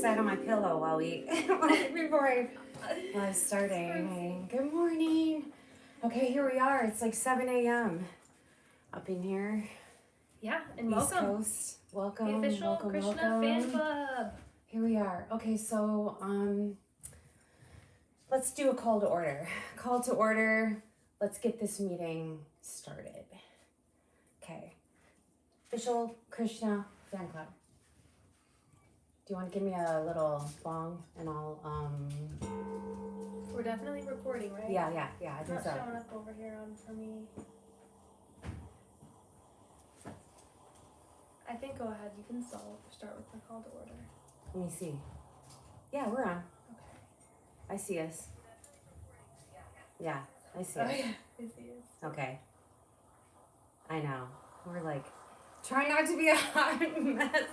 sat on my pillow while before I was starting. Good morning. Okay, here we are. It's like 7 a.m. up in here. Yeah, and East welcome. Coast. Welcome. The official Krishna Fan Club. Here we are. Okay, so let's do a call to order. Call to order. Let's get this meeting started. Okay. Official Krishna Fan Club. Do you want to give me a little bong and I'll We're definitely recording, right? Yeah, I think it's so. not showing up over here for me. I think go ahead, you can start with the call to order. Let me see. Yeah, we're on. Okay. I see us. Yeah, I see Oh us. yeah, I see us. Okay. I know. We're like trying not to be a hot mess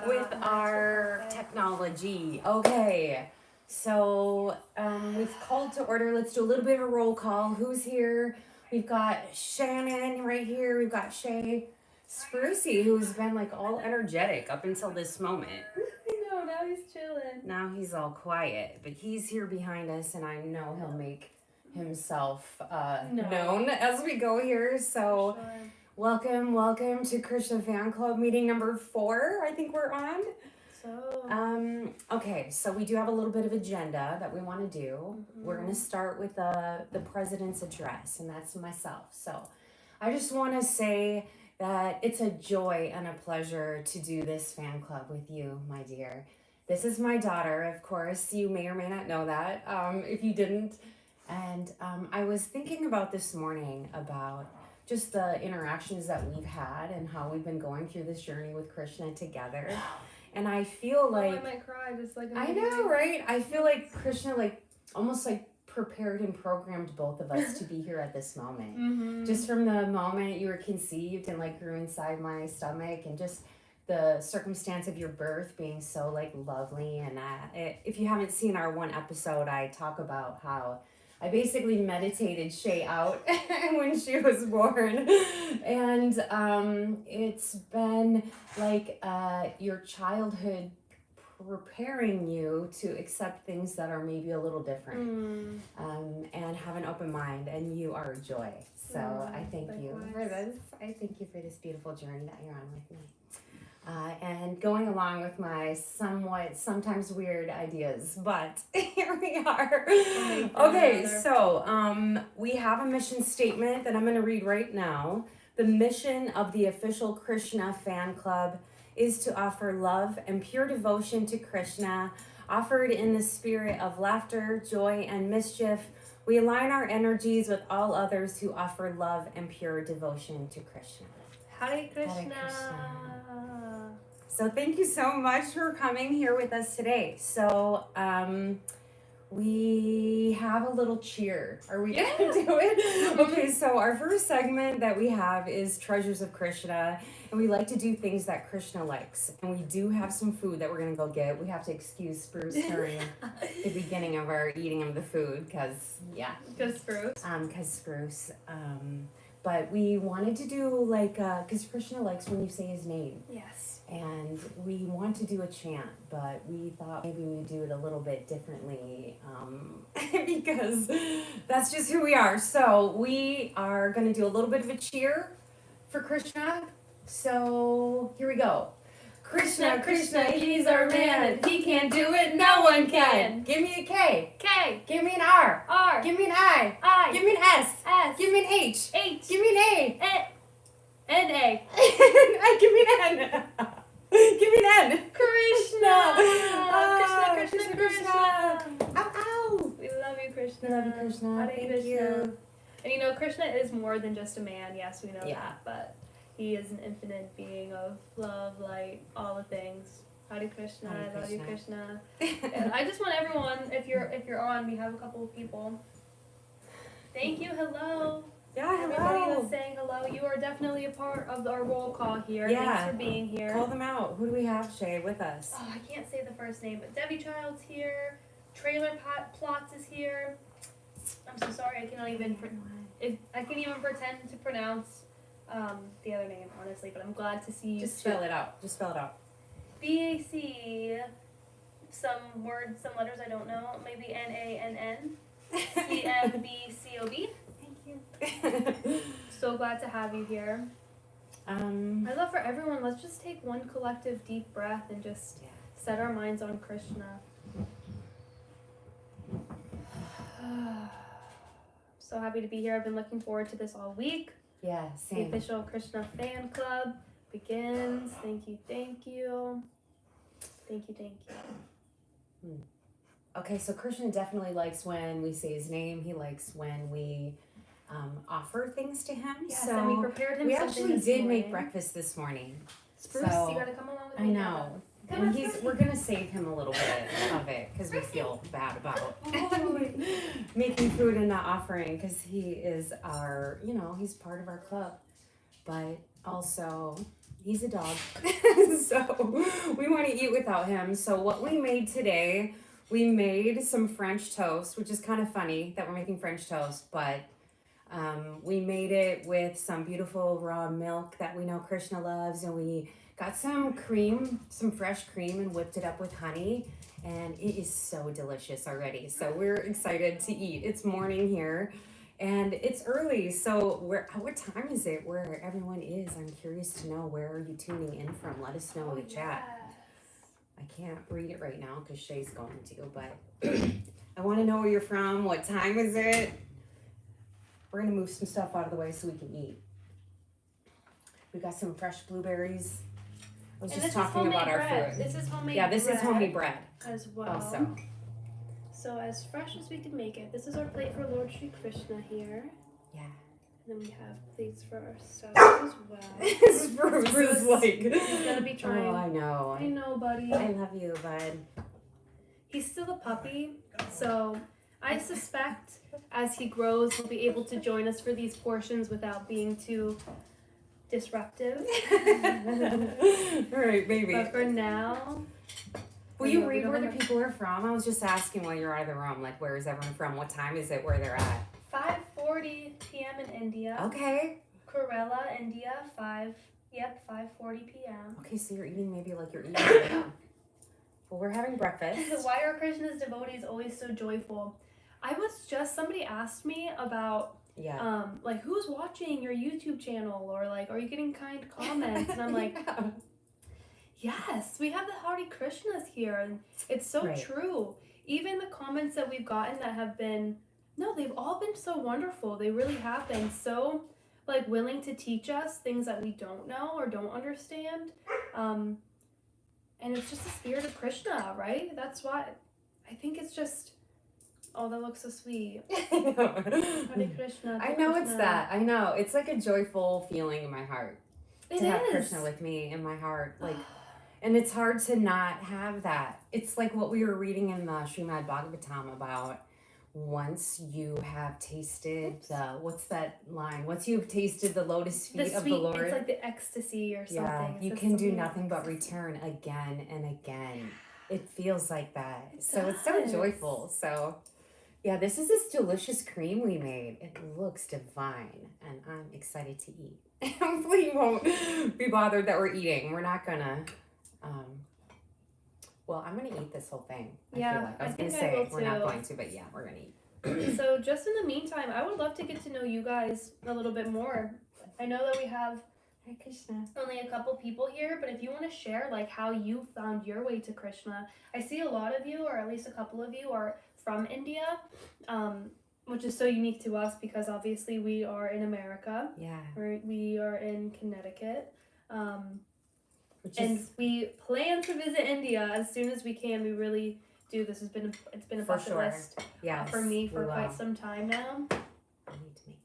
with our technology. Okay. So we've called to order. Let's do a little bit of a roll call. Who's here? We've got Shannon right here. We've got Shay Sprucey, who's been like all energetic up until this moment. I know, now he's chilling. Now he's all quiet, but he's here behind us, and I know he'll make himself known as we go here. So welcome to Krishna Fan Club meeting number 4. I think we're on. Okay, so we do have a little bit of agenda that we want to do. Mm-hmm. We're going to start with the president's address, and that's myself. So I just want to say that it's a joy and a pleasure to do this fan club with you, my dear. This is my daughter, of course. You may or may not know that, if you didn't. And I was thinking about this morning about just the interactions that we've had and how we've been going through this journey with Krishna together. And I feel like... I might cry just like... I know, right? I feel like Krishna almost prepared and programmed both of us to be here at this moment. Mm-hmm. Just from the moment you were conceived and grew inside my stomach, and just the circumstance of your birth being so lovely. And if you haven't seen our one episode, I talk about how I basically meditated Shay out when she was born. And it's been your childhood preparing you to accept things that are maybe a little different, and have an open mind, and you are a joy. So I thank you for this. I thank you for this beautiful journey that you're on with me. And going along with my sometimes weird ideas, but here we are. Okay, so we have a mission statement that I'm going to read right now. The mission of the official Krishna Fan Club is to offer love and pure devotion to Krishna, offered in the spirit of laughter, joy, and mischief. We align our energies with all others who offer love and pure devotion to Krishna. Hare Krishna. Hare Krishna. So thank you so much for coming here with us today. So we have a little cheer. Are we going to do it? Okay, so our first segment that we have is Treasures of Krishna. And we like to do things that Krishna likes. And we do have some food that we're going to go get. We have to excuse Spruce during the beginning of our eating of the food because Spruce. But we wanted to do because Krishna likes when you say his name. Yes. And we want to do a chant, but we thought maybe we'd do it a little bit differently because that's just who we are. So we are going to do a little bit of a cheer for Krishna. So here we go. Krishna, he's our man. If he can't do it, no one can. Give me a K. K. Give me an R. R. Give me an I. I. Give me an S. S. Give me an H. H. Give me an A. N. A. Give me an N. Give me an N. Krishna. Krishna. Ow, ow. We love you, Krishna. We love you, Krishna. Thank you. And Krishna is more than just a man. Yes, we know that, but he is an infinite being of love, light, all the things. Hare Krishna. I love you, Krishna. And I just want everyone, if you're on, we have a couple of people. Thank you. Hello. Yeah, hello. Everybody that's saying hello. You are definitely a part of our roll call here. Yeah. Thanks for being here. Call them out. Who do we have, Shay, with us? Oh, I can't say the first name, but Debbie Child's here. Trailer Plots is here. I'm so sorry. I can't even pretend to pronounce the other name, honestly, but I'm glad to see you. Just spell it out. BAC some words, some letters I don't know. Maybe Nann, CMBCOB. Thank you. So glad to have you here. I'd love for everyone, let's just take one collective deep breath and just set our minds on Krishna. So happy to be here. I've been looking forward to this all week. Yeah, same. The official Krishna Fan Club begins. Thank you, thank you. Thank you, thank you. Okay, so Krishna definitely likes when we say his name. He likes when we offer things to him. Yes, so and we prepared him we something actually this did morning. make breakfast this morning. Spruce, so, you gotta come along with I me. know. Come And on, we're gonna save him a little bit of it because we feel bad about making food and not offering, because he is our, he's part of our club, but also he's a dog. So we want to eat without him. So what we made today, we made some French toast, which is kind of funny that we're making French toast, but we made it with some beautiful raw milk that we know Krishna loves, and we got some cream, some fresh cream, and whipped it up with honey, and it is so delicious already. So we're excited to eat. It's morning here, and it's early. So what time is it where everyone is? I'm curious to know, where are you tuning in from? Let us know in the chat. I can't read it right now because Shay's going to, but I want to know where you're from. What time is it? We're going to move some stuff out of the way so we can eat. We got some fresh blueberries. I was just talking about our food. This is homemade bread. Yeah, this is homemade bread as well. Also. So as fresh as we can make it. This is our plate for Lord Shri Krishna here. Yeah. And then we have plates for ourselves as well. Spruce is like, he's gonna be trying. Oh, I know. I know, buddy. I love you, bud. He's still a puppy, so I suspect as he grows, he'll be able to join us for these portions without being too disruptive. All right, maybe. But for now, will you read where the people are from? I was just asking while you're out of the room, like, where is everyone from? What time is it where they're at? 5:40 p.m. in India. Okay. Kerala, India, 5:40 p.m. Okay, so you're eating right now. Well, we're having breakfast. Why are Krishna's devotees always so joyful? Somebody asked me about like, who's watching your YouTube channel, or like, are you getting kind comments? And I'm like, yes, we have the Hare Krishnas here, and it's so true. Even the comments that we've gotten that have been, they've all been so wonderful. They really have been so like willing to teach us things that we don't know or don't understand. And it's just the spirit of Krishna, right? That's why I think it's just, oh, that looks so sweet. Hare Krishna. I know it's that. I know. It's like a joyful feeling in my heart. It to is. have Krishna with me in my heart. Like, and it's hard to not have that. It's like what we were reading in the Srimad Bhagavatam about, once you have tasted what's that line? Once you've tasted the lotus feet of the Lord. It's like the ecstasy or something. Yeah, you can do nothing but return again and again. It feels like that. It's so joyful. So yeah, this is this delicious cream we made. It looks divine, and I'm excited to eat. Hopefully you won't be bothered that we're eating. We're not gonna well, I'm gonna eat this whole thing. I was gonna say we're not going to, but yeah, we're gonna eat. So just in the meantime, I would love to get to know you guys a little bit more. I know that we have only a couple people here, but if you want to share like how you found your way to Krishna. I see a lot of you, or at least a couple of you, are from India, which is so unique to us because obviously we are in America. Yeah. We are in Connecticut. And we plan to visit India as soon as we can. We really do. It's been a bucket list for me for quite some time now. I need to make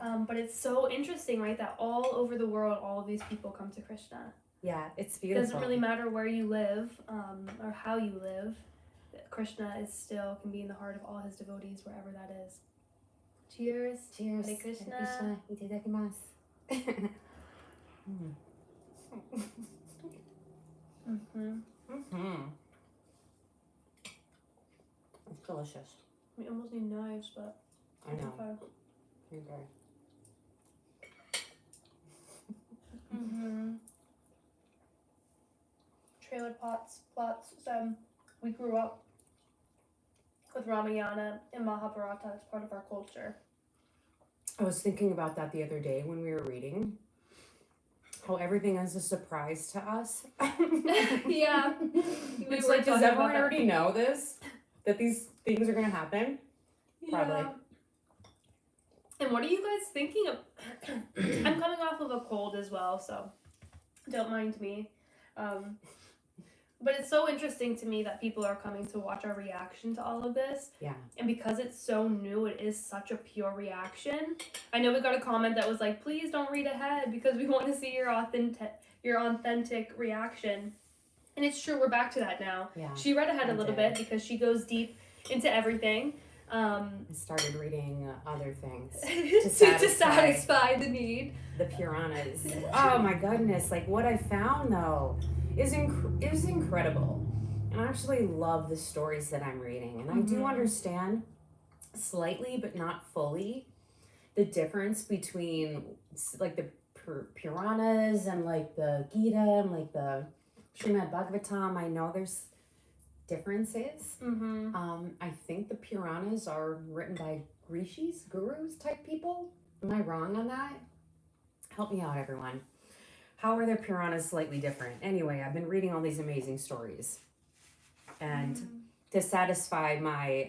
more. But it's so interesting, right? That all over the world, all of these people come to Krishna. Yeah, it's beautiful. It doesn't really matter where you live or how you live. Krishna can be in the heart of all his devotees, wherever that is. Cheers. Cheers. Hare Krishna. Hare Krishna. Itadakimasu. It's delicious. We almost need knives, but I know. Okay. Trailer plots, we grew up with Ramayana and Mahabharata as part of our culture. I was thinking about that the other day when we were reading. How everything is a surprise to us. Yeah. It's like, does everyone already know this? That these things are going to happen? Probably. Yeah. And what are you guys thinking of? I'm coming off of a cold as well, so don't mind me. But it's so interesting to me that people are coming to watch our reaction to all of this. Yeah. And because it's so new, it is such a pure reaction. I know we got a comment that was like, please don't read ahead because we want to see your authentic reaction. And it's true, we're back to that now. Yeah. She read ahead a little bit because she goes deep into everything. I started reading other things to satisfy the need. The Puranas. Oh my goodness! Like what I found though is incredible, and I actually love the stories that I'm reading, and I do understand slightly, but not fully, the difference between like the Puranas and like the Gita and like the Srimad Bhagavatam. I know there's differences. I think the Puranas are written by rishis, gurus type people. Am I wrong on that? Help me out, everyone. How are their Puranas slightly different? Anyway, I've been reading all these amazing stories. And to satisfy my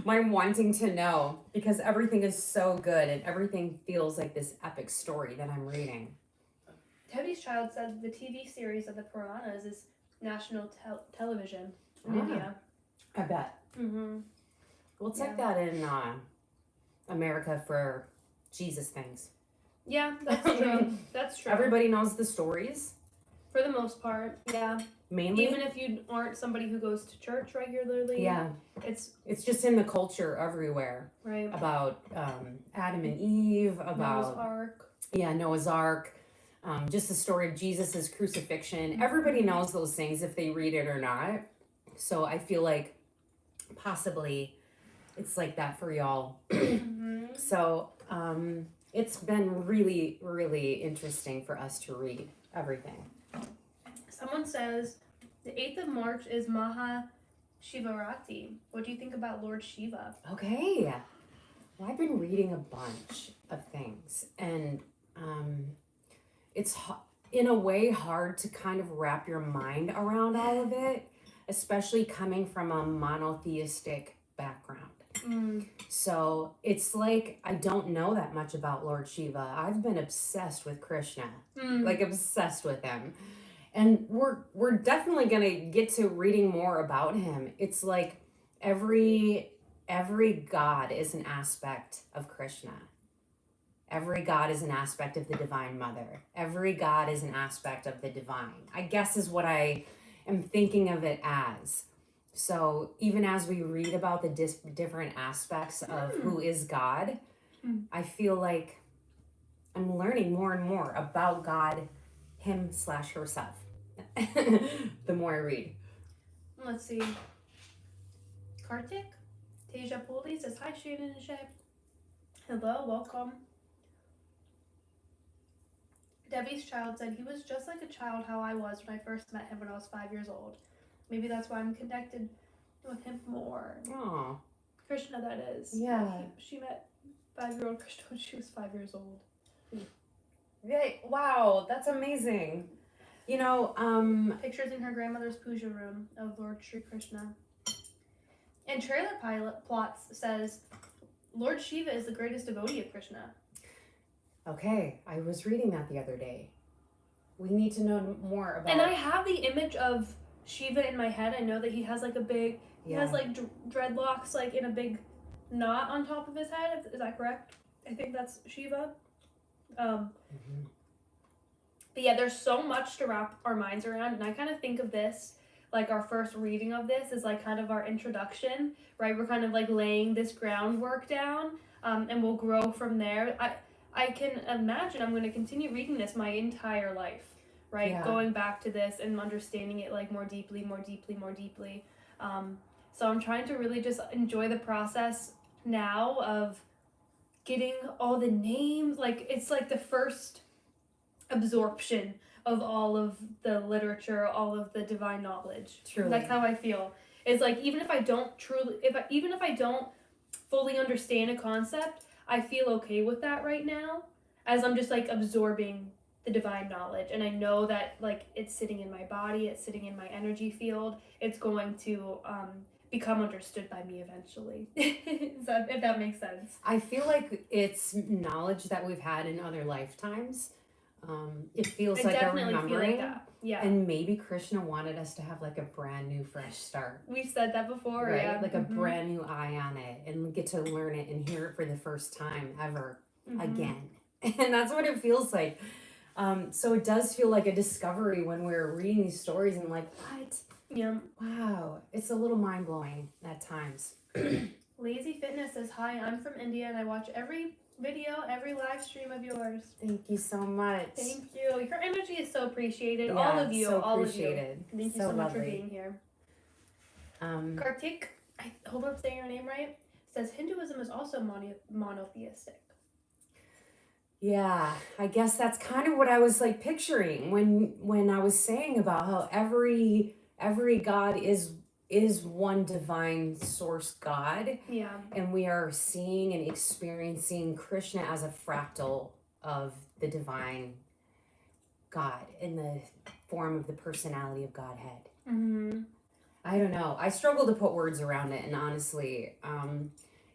my wanting to know, because everything is so good and everything feels like this epic story that I'm reading. Debbie's Child said the TV series of the Puranas is national television in India. I bet. Well, it's like that in America for Jesus things. Yeah, that's true. That's true. Everybody knows the stories. For the most part, yeah. Mainly. Even if you aren't somebody who goes to church regularly. Yeah. It's just in the culture everywhere. Right. About Adam and Eve, about Noah's Ark. Yeah, Noah's Ark. Just the story of Jesus' crucifixion. Everybody knows those things if they read it or not. So I feel like possibly it's like that for y'all. So it's been really, really interesting for us to read everything. Someone says the 8th of March is Maha Shivarati. What do you think about Lord Shiva? Okay. Well, I've been reading a bunch of things, and it's in a way hard to kind of wrap your mind around all of it, especially coming from a monotheistic background. So it's like I don't know that much about Lord Shiva. I've been obsessed with Krishna, like obsessed with him. And we're definitely going to get to reading more about him. It's like every god is an aspect of Krishna. Every god is an aspect of the Divine Mother. Every god is an aspect of the divine, I guess is what I am thinking of it as. So even as we read about the different aspects of who is God, I feel like I'm learning more and more about God, him/herself, the more I read. Let's see. Kartik? Teja Poli says, hi Shannon and Shay. Hello, welcome. Debbie's Child said, he was just like a child how I was when I first met him when I was 5 years old. Maybe that's why I'm connected with him more. Oh, Krishna, that is. Yeah. She met 5-year-old Krishna when she was 5 years old. Wow, that's amazing. You know, Pictures in her grandmother's puja room of Lord Sri Krishna. And Trailer Pilot Plots says, Lord Shiva is the greatest devotee of Krishna. Okay, I was reading that the other day. We need to know more about... And I have the image of Shiva in my head. I know that he has like a big... He has like dreadlocks like in a big knot on top of his head. Is that correct? I think that's Shiva. But yeah, there's so much to wrap our minds around. And I kind of think of this, like our first reading of this is like kind of our introduction, right? We're kind of like laying this groundwork down and we'll grow from there. I can imagine I'm going to continue reading this my entire life, right? Yeah. Going back to this and understanding it like more deeply. So I'm trying to really just enjoy the process now of getting all the names. Like it's like the first absorption of all of the literature, all of the divine knowledge. Truly. That's how I feel. It's like even if I don't fully understand a concept, I feel okay with that right now, as I'm just like absorbing the divine knowledge, and I know that like it's sitting in my body, it's sitting in my energy field, it's going to become understood by me eventually. If that makes sense. I feel like it's knowledge that we've had in other lifetimes. It feels like a remembering. Like that. Yeah. And maybe Krishna wanted us to have like a brand new fresh start. We've said that before, right? Yeah. Like a brand new eye on it, and get to learn it and hear it for the first time ever again. And that's what it feels like. So it does feel like a discovery when we're reading these stories and like, what? Yeah. Wow. It's a little mind-blowing at times. Lazy Fitness says, hi, I'm from India and I watch every video, every live stream of yours. Thank you so much. Thank you. Your energy is so appreciated. Yeah, all of you. So all appreciated. Of you. Thank you so much for being here. Kartik, I hope I'm saying your name right, says Hinduism is also monotheistic. Yeah, I guess that's kind of what I was like picturing when I was saying about how every god is one divine source God. Yeah. And we are seeing and experiencing Krishna as a fractal of the divine God in the form of the personality of Godhead. I don't know. I struggle to put words around it, and honestly,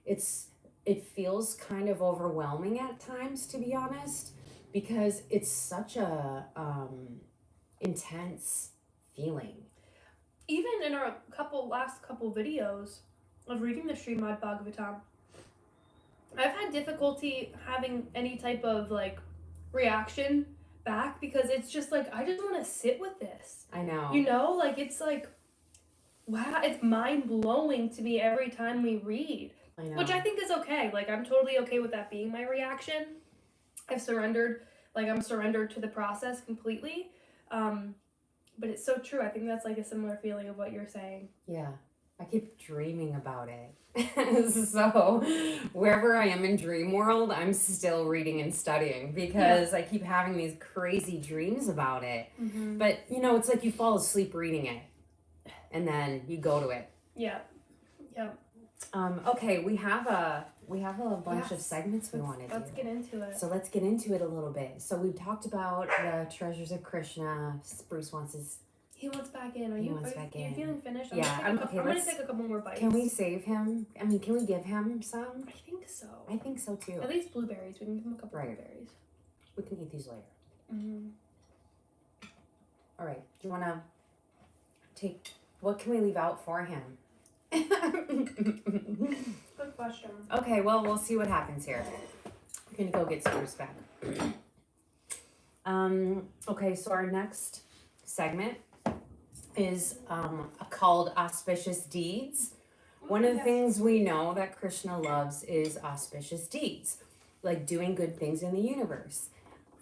it feels kind of overwhelming at times, to be honest, because it's such a intense feeling. Even in our last couple videos of reading the Srimad Bhagavatam, I've had difficulty having any type of like reaction back, because it's just like, I just want to sit with this. I know. You know, like it's like, wow, it's mind blowing to me every time we read. I know. Which I think is okay. Like, I'm totally okay with that being my reaction. I'm surrendered to the process completely. But it's so true. I think that's like a similar feeling of what you're saying. Yeah. I keep dreaming about it. So wherever I am in dream world, I'm still reading and studying, because I keep having these crazy dreams about it. But, you know, it's like you fall asleep reading it and then you go to it. Yeah. Yeah. Okay, we have a bunch of segments we want to do. Let's get into it. So let's get into it a little bit. So we've talked about the treasures of Krishna. Bruce he wants back in. Are you feeling finished? I'm gonna take a couple more bites. Can we save him? I mean, can we give him some? I think so. I think so too. At least blueberries. We can give him a couple blueberries. We can eat these later. All right. Do you want to take? What can we leave out for him? Good question. Okay, well, we'll see what happens here. We're gonna go get Spruce back. Okay, so our next segment is called Auspicious Deeds. One of the things we know that Krishna loves is auspicious deeds, like doing good things in the universe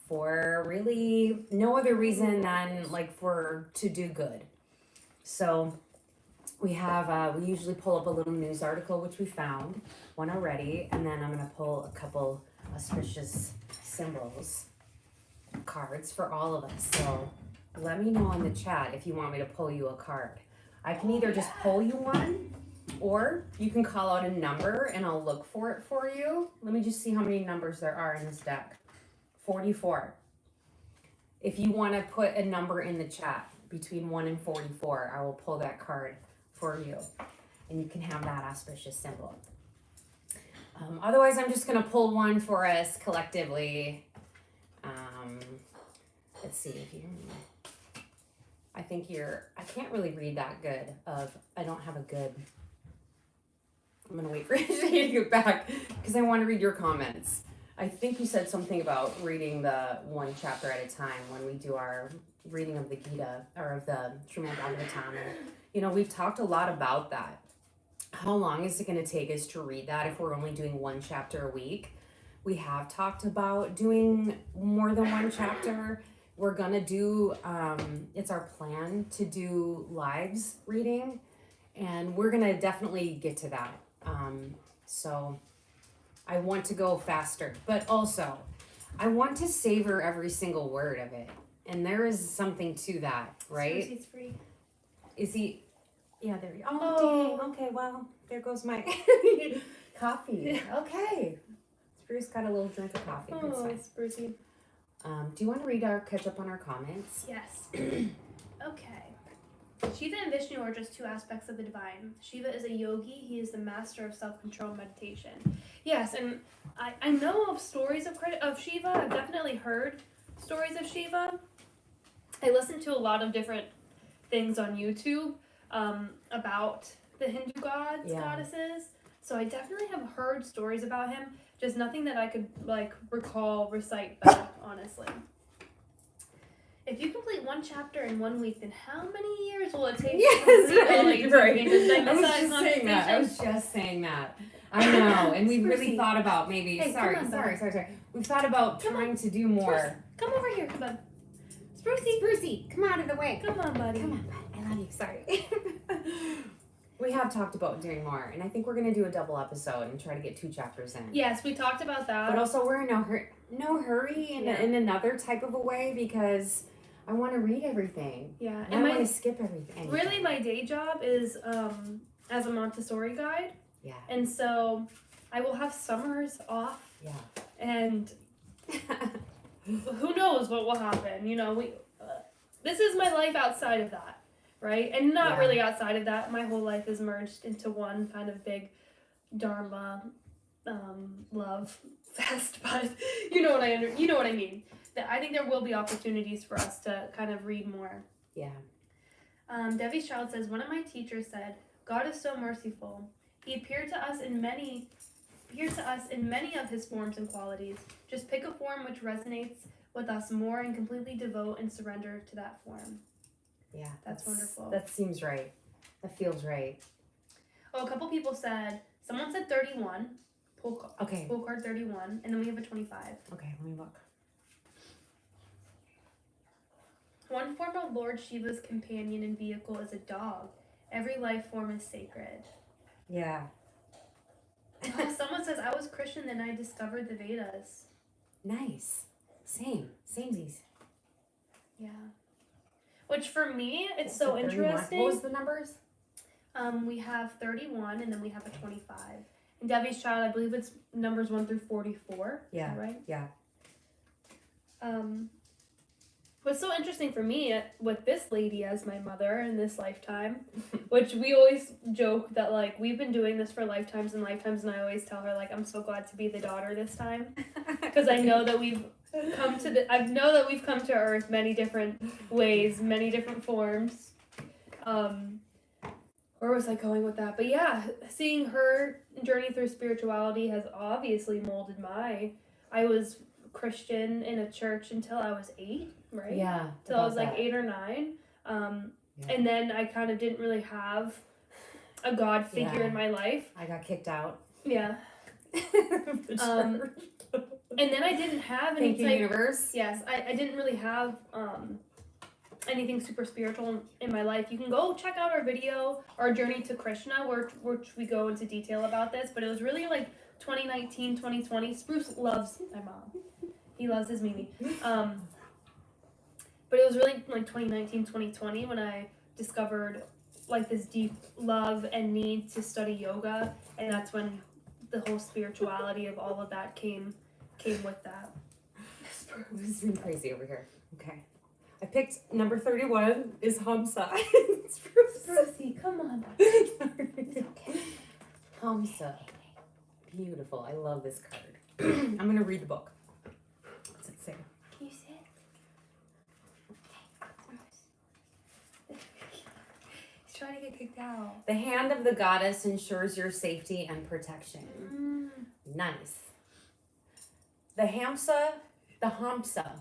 for really no other reason than like to do good. So we usually pull up a little news article, which we found one already, and then I'm going to pull a couple auspicious symbols, cards for all of us. So let me know in the chat if you want me to pull you a card. I can either just pull you one, or you can call out a number and I'll look for it for you. Let me just see how many numbers there are in this deck. 44. If you want to put a number in the chat between 1 and 44, I will pull that card for you, and you can have that auspicious symbol. Otherwise, I'm just going to pull one for us collectively. Let's see if you. I can't really read that good. I don't have a good. I'm going to wait for you to get back because I want to read your comments. I think you said something about reading the one chapter at a time when we do our reading of the Gita or of the Srimad Bhagavatam. You know, we've talked a lot about that. How long is it going to take us to read that if we're only doing one chapter a week? We have talked about doing more than one chapter. We're going to do, it's our plan to do lives reading, and we're going to definitely get to that. So I want to go faster, but also I want to savor every single word of it. And there is something to that, right? He's free. Is he? Yeah, there you go. Oh. Dang. Okay, well, there goes my coffee. Okay. Spruce got a little drink of coffee. That's fine. Sprucey. Do you want to catch up on our comments? Yes. Okay. Shiva and Vishnu are just two aspects of the divine. Shiva is a yogi. He is the master of self-control and meditation. Yes, and I know of stories of Shiva. I've definitely heard stories of Shiva. I listen to a lot of different things on YouTube about the Hindu gods, goddesses. So I definitely have heard stories about him. Just nothing that I could recite better, honestly. If you complete one chapter in 1 week, then how many years will it take? Yes, right. I was just saying that. I know, and we've really thought about maybe. Hey, sorry. We've thought about trying to do more. Come over here, bud. Sprucey, come out of the way. Come on, buddy. Come on, bud. I love you. Sorry. We have talked about doing more, and I think we're gonna do a double episode and try to get 2 chapters in. Yes, we talked about that. But also, we're in no hurry in another type of a way because I want to read everything. Yeah, and I want to skip everything. Really, my day job is as a Montessori guide. Yeah. And so I will have summers off. Yeah. And who knows what will happen? You know, this is my life outside of that, right? And not really outside of that. My whole life is merged into one kind of big Dharma love fest. But you know what I mean. I think there will be opportunities for us to kind of read more. Yeah. Devi's Child says, one of my teachers said, God is so merciful. He appeared to us in many of his forms and qualities. Just pick a form which resonates with us more and completely devote and surrender to that form. Yeah. That's wonderful. That seems right. That feels right. Oh, a couple people said, someone said 31. Pull card 31. And then we have a 25. Okay, let me look. One form of Lord Shiva's companion and vehicle is a dog. Every life form is sacred. Yeah. Someone says, I was Christian, then I discovered the Vedas. Nice. Samesies. Yeah. Which for me, it's so interesting. What was the numbers? We have 31, and then we have a 25. And Devi's Child, I believe it's numbers 1 through 44. Yeah. Is that right? Yeah. What's so interesting for me with this lady as my mother in this lifetime, which we always joke that like we've been doing this for lifetimes and lifetimes, and I always tell her like I'm so glad to be the daughter this time because I know that we've come to Earth many different ways, many different forms. Where was I going with that? But yeah, seeing her journey through spirituality has obviously molded I was Christian in a church until I was 8, right? Yeah. Till I was like 8 or 9. And then I kind of didn't really have a God figure in my life. I got kicked out. Yeah. And then I didn't have any Thank you, universe. Yes, I didn't really have anything super spiritual in my life. You can go check out our video, our journey to Krishna, which we go into detail about this, but it was really like 2019, 2020. Spruce loves my mom. He loves his Mimi. But it was really like 2019, 2020 when I discovered like this deep love and need to study yoga, and that's when the whole spirituality of all of that came with that. This has been crazy over here. Okay. I picked number 31 is Hamsa. Sprucey, come on. It's okay. Hamsa. Beautiful. I love this card. I'm going to read the book. What's it say? Can you sit? He's trying to get kicked out. The hand of the goddess ensures your safety and protection. Nice. The Hamsa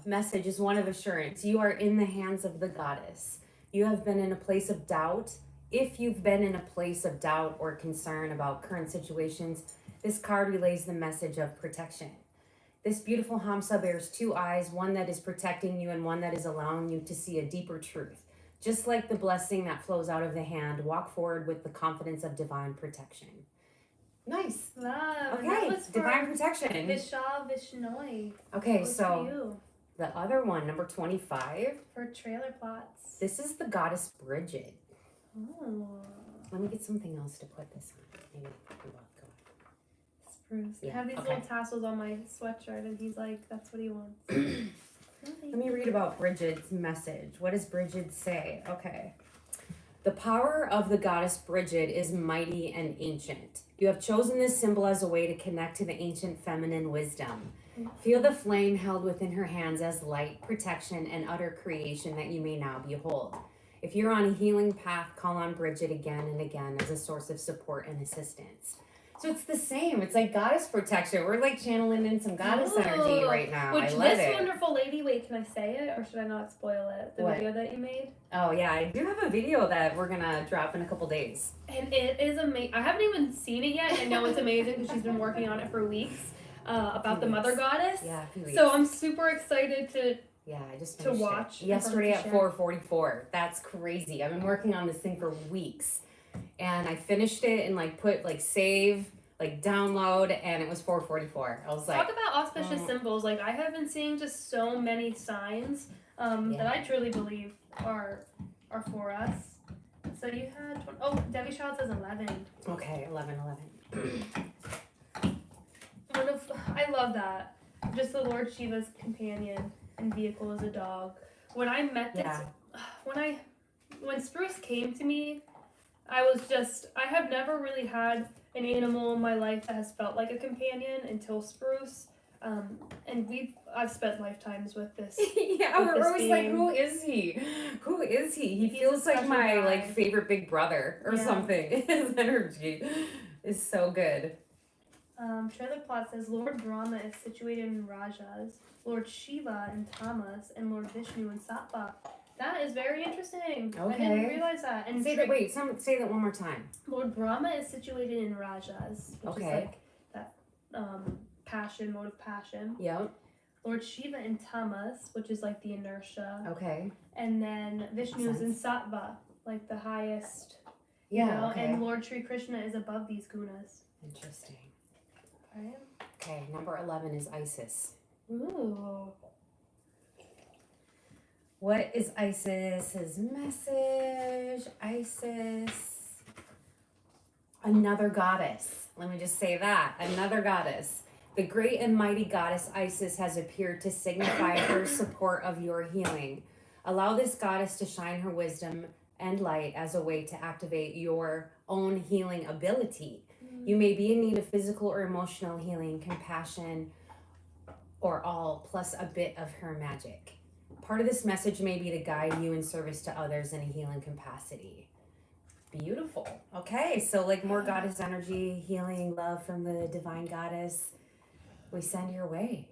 message is one of assurance. You are in the hands of the goddess. You have been in a place of doubt. If you've been in a place of doubt or concern about current situations, this card relays the message of protection. This beautiful Hamsa bears 2 eyes, one that is protecting you and one that is allowing you to see a deeper truth. Just like the blessing that flows out of the hand, walk forward with the confidence of divine protection. Nice. Love. Okay, divine protection. Vishnoi. Okay, so The other one, number 25. For trailer plots. This is the goddess Bridget. Oh. Let me get something else to put this on. Maybe go. Spruce. Yeah, I have these okay. little tassels on my sweatshirt, and he's like, that's what he wants. Let me read about Bridget's message. What does Bridget say? Okay. The power of the goddess Bridget is mighty and ancient. You have chosen this symbol as a way to connect to the ancient feminine wisdom. Feel the flame held within her hands as light, protection, and utter creation that you may now behold. If you're on a healing path, call on Bridget again and again as a source of support and assistance. So it's the same. It's like goddess protection. We're like channeling in some goddess energy right now. Which I love this it. wonderful lady, wait, can I say it or should I not spoil it? The What? video that you made? Oh yeah, I do have a video that we're gonna drop in a couple days. And it is amazing. I haven't even seen it yet. I know it's amazing because she's been working on it for weeks about the mother goddess. Yeah, a few weeks. So I'm super excited to I just to finished watch it yesterday and at to 4:44. That's crazy. I've been working on this thing for weeks, and I finished it and like put like save, like download, and it was 4:44. I was like, talk about auspicious symbols. Like I have been seeing just so many signs that I truly believe are for us. So you had Debbie Child says 11. Okay, 11. I love that. Just the Lord Shiva's companion and vehicle is a dog. When I met this, when Spruce came to me, I have never really had an animal in my life that has felt like a companion until Spruce. And I've spent lifetimes with this. Yeah, with we're this always like, being. who is he? Who is he? He He's feels a like special my guy. like favorite big brother or Yeah. something. His energy is so good. Trailer plot says Lord Brahma is situated in Rajas, Lord Shiva in Tamas, and Lord Vishnu in Sattva. That is very interesting. I didn't Okay. realize that. And Say that one more time. Lord Brahma is situated in Rajas, which is Okay. like that passion, mode of passion. Yep. Lord Shiva in Tamas, which is like the inertia. Okay. And then Vishnu is in Sattva, like the highest. Yeah. You know? Okay. And Lord Sri Krishna is above these gunas. Interesting. Right? Okay, number 11 is Isis. Ooh. What is Isis's message? Isis. Another goddess. Let me just say that. Another goddess. The great and mighty goddess Isis has appeared to signify her support of your healing. Allow this goddess to shine her wisdom and light as a way to activate your own healing ability. You may be in need of physical or emotional healing, compassion, or all, plus a bit of her magic. Part of this message may be to guide you in service to others in a healing capacity. Beautiful. Okay, so like more goddess energy, healing, love from the divine goddess, we send your way.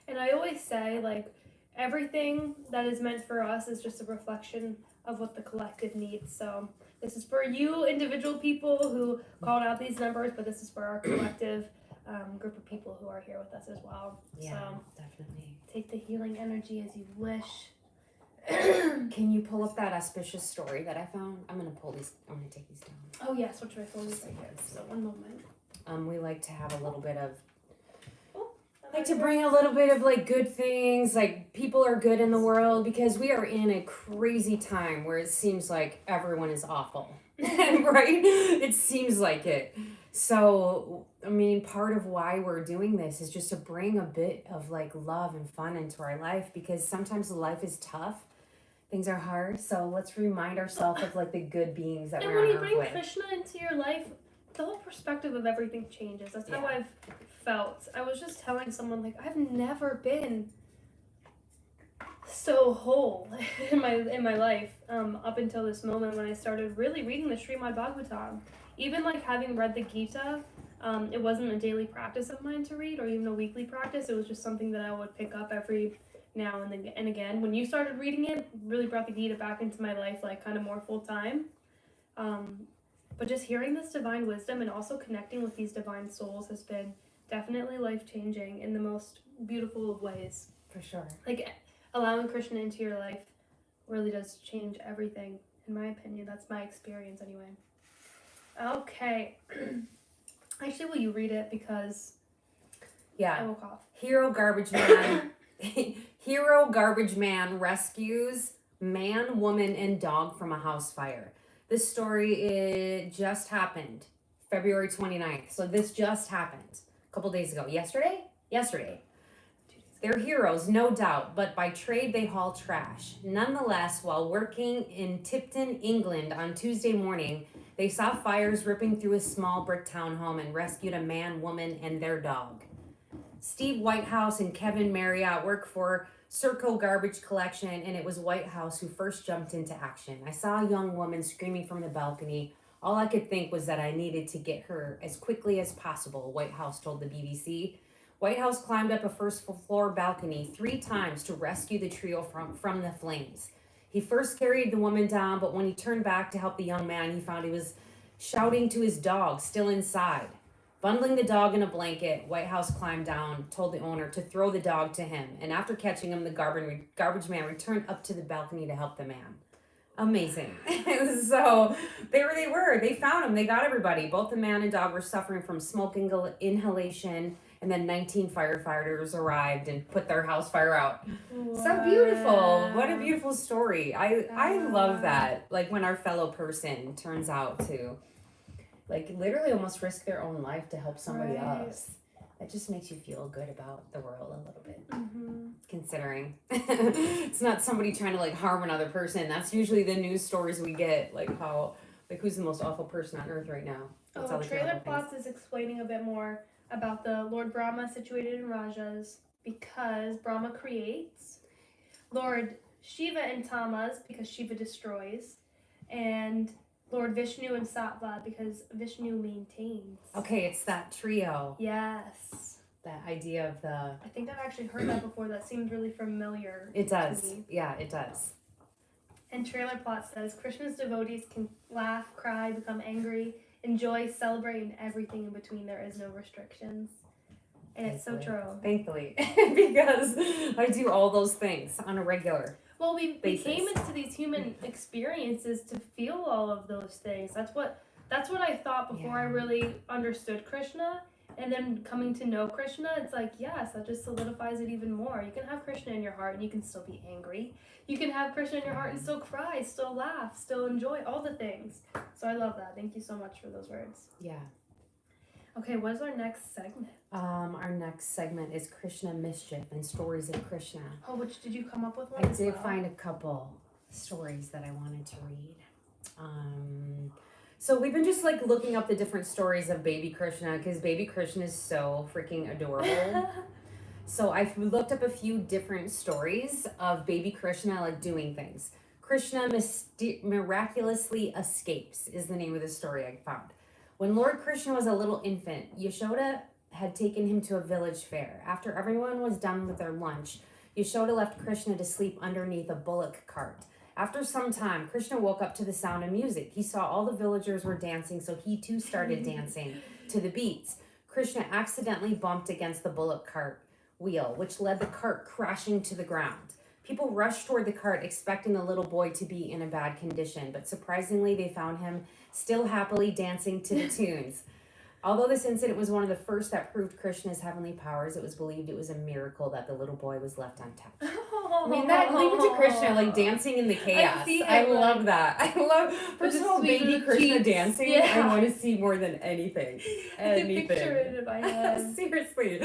And I always say, like, everything that is meant for us is just a reflection of what the collective needs. So this is for you individual people who called out these numbers, but this is for our collective group of people who are here with us as well. Yeah, so definitely. Take the healing energy as you wish. Can you pull up that auspicious story that I found? I'm gonna take these down. Oh yes, what should I pull these right here? So one moment. We like to have a little bit of I like to bring a little bit of like good things, like people are good in the world because we are in a crazy time where it seems like everyone is awful. Right? It seems like it. So, I mean, part of why we're doing this is just to bring a bit of like love and fun into our life because sometimes life is tough. Things are hard. So let's remind ourselves of like the good beings that we're on when you earth bring with. Krishna into your life, the whole perspective of everything changes. That's how Yeah. I've felt. I was just telling someone, like, I've never been so whole in my life up until this moment when I started really reading the Srimad Bhagavatam. Even like having read the Gita, it wasn't a daily practice of mine to read or even a weekly practice. It was just something that I would pick up every now and again. When you started reading it, really brought the Gita back into my life, like kind of more full time. But just hearing this divine wisdom and also connecting with these divine souls has been definitely life-changing in the most beautiful of ways. For sure. Like, allowing Krishna into your life really does change everything, in my opinion. That's my experience, anyway. Okay. Actually, will you read it? Because I Yeah. will cough. Hero Garbage Man. Hero garbage man rescues man, woman, and dog from a house fire. This story, it just happened February 29th. So this just happened a couple days ago. Yesterday. They're heroes, no doubt, but by trade they haul trash. Nonetheless, while working in Tipton, England on Tuesday morning, they saw fires ripping through a small brick townhome and rescued a man, woman, and their dog. Steve Whitehouse and Kevin Marriott work for Serco Garbage Collection, and it was Whitehouse who first jumped into action. I saw a young woman screaming from the balcony. All I could think was that I needed to get her as quickly as possible, Whitehouse told the BBC. Whitehouse climbed up a first floor balcony 3 times to rescue the trio from the flames. He first carried the woman down, but when he turned back to help the young man, he found he was shouting to his dog, still inside. Bundling the dog in a blanket, Whitehouse climbed down, told the owner to throw the dog to him, and after catching him, the garbage man returned up to the balcony to help the man. Amazing. So there they were. They found him. They got everybody. Both the man and dog were suffering from smoke inhalation, and then 19 firefighters arrived and put their house fire out. Wow. So beautiful. What a beautiful story. I love that. Like when our fellow person turns out to like literally almost risk their own life to help somebody else. That just makes you feel good about the world a little bit. Considering it's not somebody trying to like harm another person. That's usually the news stories we get, like how, like who's the most awful person on earth right now. That's Trailer Plots is explaining a bit more about the Lord Brahma situated in Rajas because Brahma creates, Lord Shiva and Tamas because Shiva destroys, and Lord Vishnu and Sattva because Vishnu maintains. Okay, it's that trio. Yes. That idea of the... I think I've actually heard that before. That seemed really familiar. It does. Yeah, it does. And Trailer Plot says, Krishna's devotees can laugh, cry, become angry, enjoy, celebrate, and everything in between. There is no restrictions. And it's so true. Thankfully. Because I do all those things on a regular Well, we came into these human experiences to feel all of those things. That's what I thought before I really understood Krishna. And then coming to know Krishna, it's like, yes, that just solidifies it even more. You can have Krishna in your heart and you can still be angry. You can have Krishna in your heart and still cry, still laugh, still enjoy all the things. So I love that. Thank you so much for those words. Yeah. Okay, what is our next segment? Our next segment is Krishna Mischief and Stories of Krishna. Oh, which did you come up with one? I did find a couple stories that I wanted to read. So we've been just like looking up the different stories of baby Krishna because baby Krishna is so freaking adorable. So I've looked up a few different stories of baby Krishna like doing things. Krishna miraculously escapes is the name of the story I found. When Lord Krishna was a little infant, Yashoda had taken him to a village fair. After everyone was done with their lunch, Yashoda left Krishna to sleep underneath a bullock cart. After some time, Krishna woke up to the sound of music. He saw all the villagers were dancing, so he too started dancing to the beats. Krishna accidentally bumped against the bullock cart wheel, which led the cart crashing to the ground. People rushed toward the cart, expecting the little boy to be in a bad condition, but surprisingly, they found him still happily dancing to the tunes. Although this incident was one of the first that proved Krishna's heavenly powers, it was believed it was a miracle that the little boy was left untouched. I mean, that leave it to Krishna, like dancing in the chaos. I love that. I love, first of all, baby Krishna dancing. Yeah. I want to see more than anything. Anything. I picture it in my head. Seriously.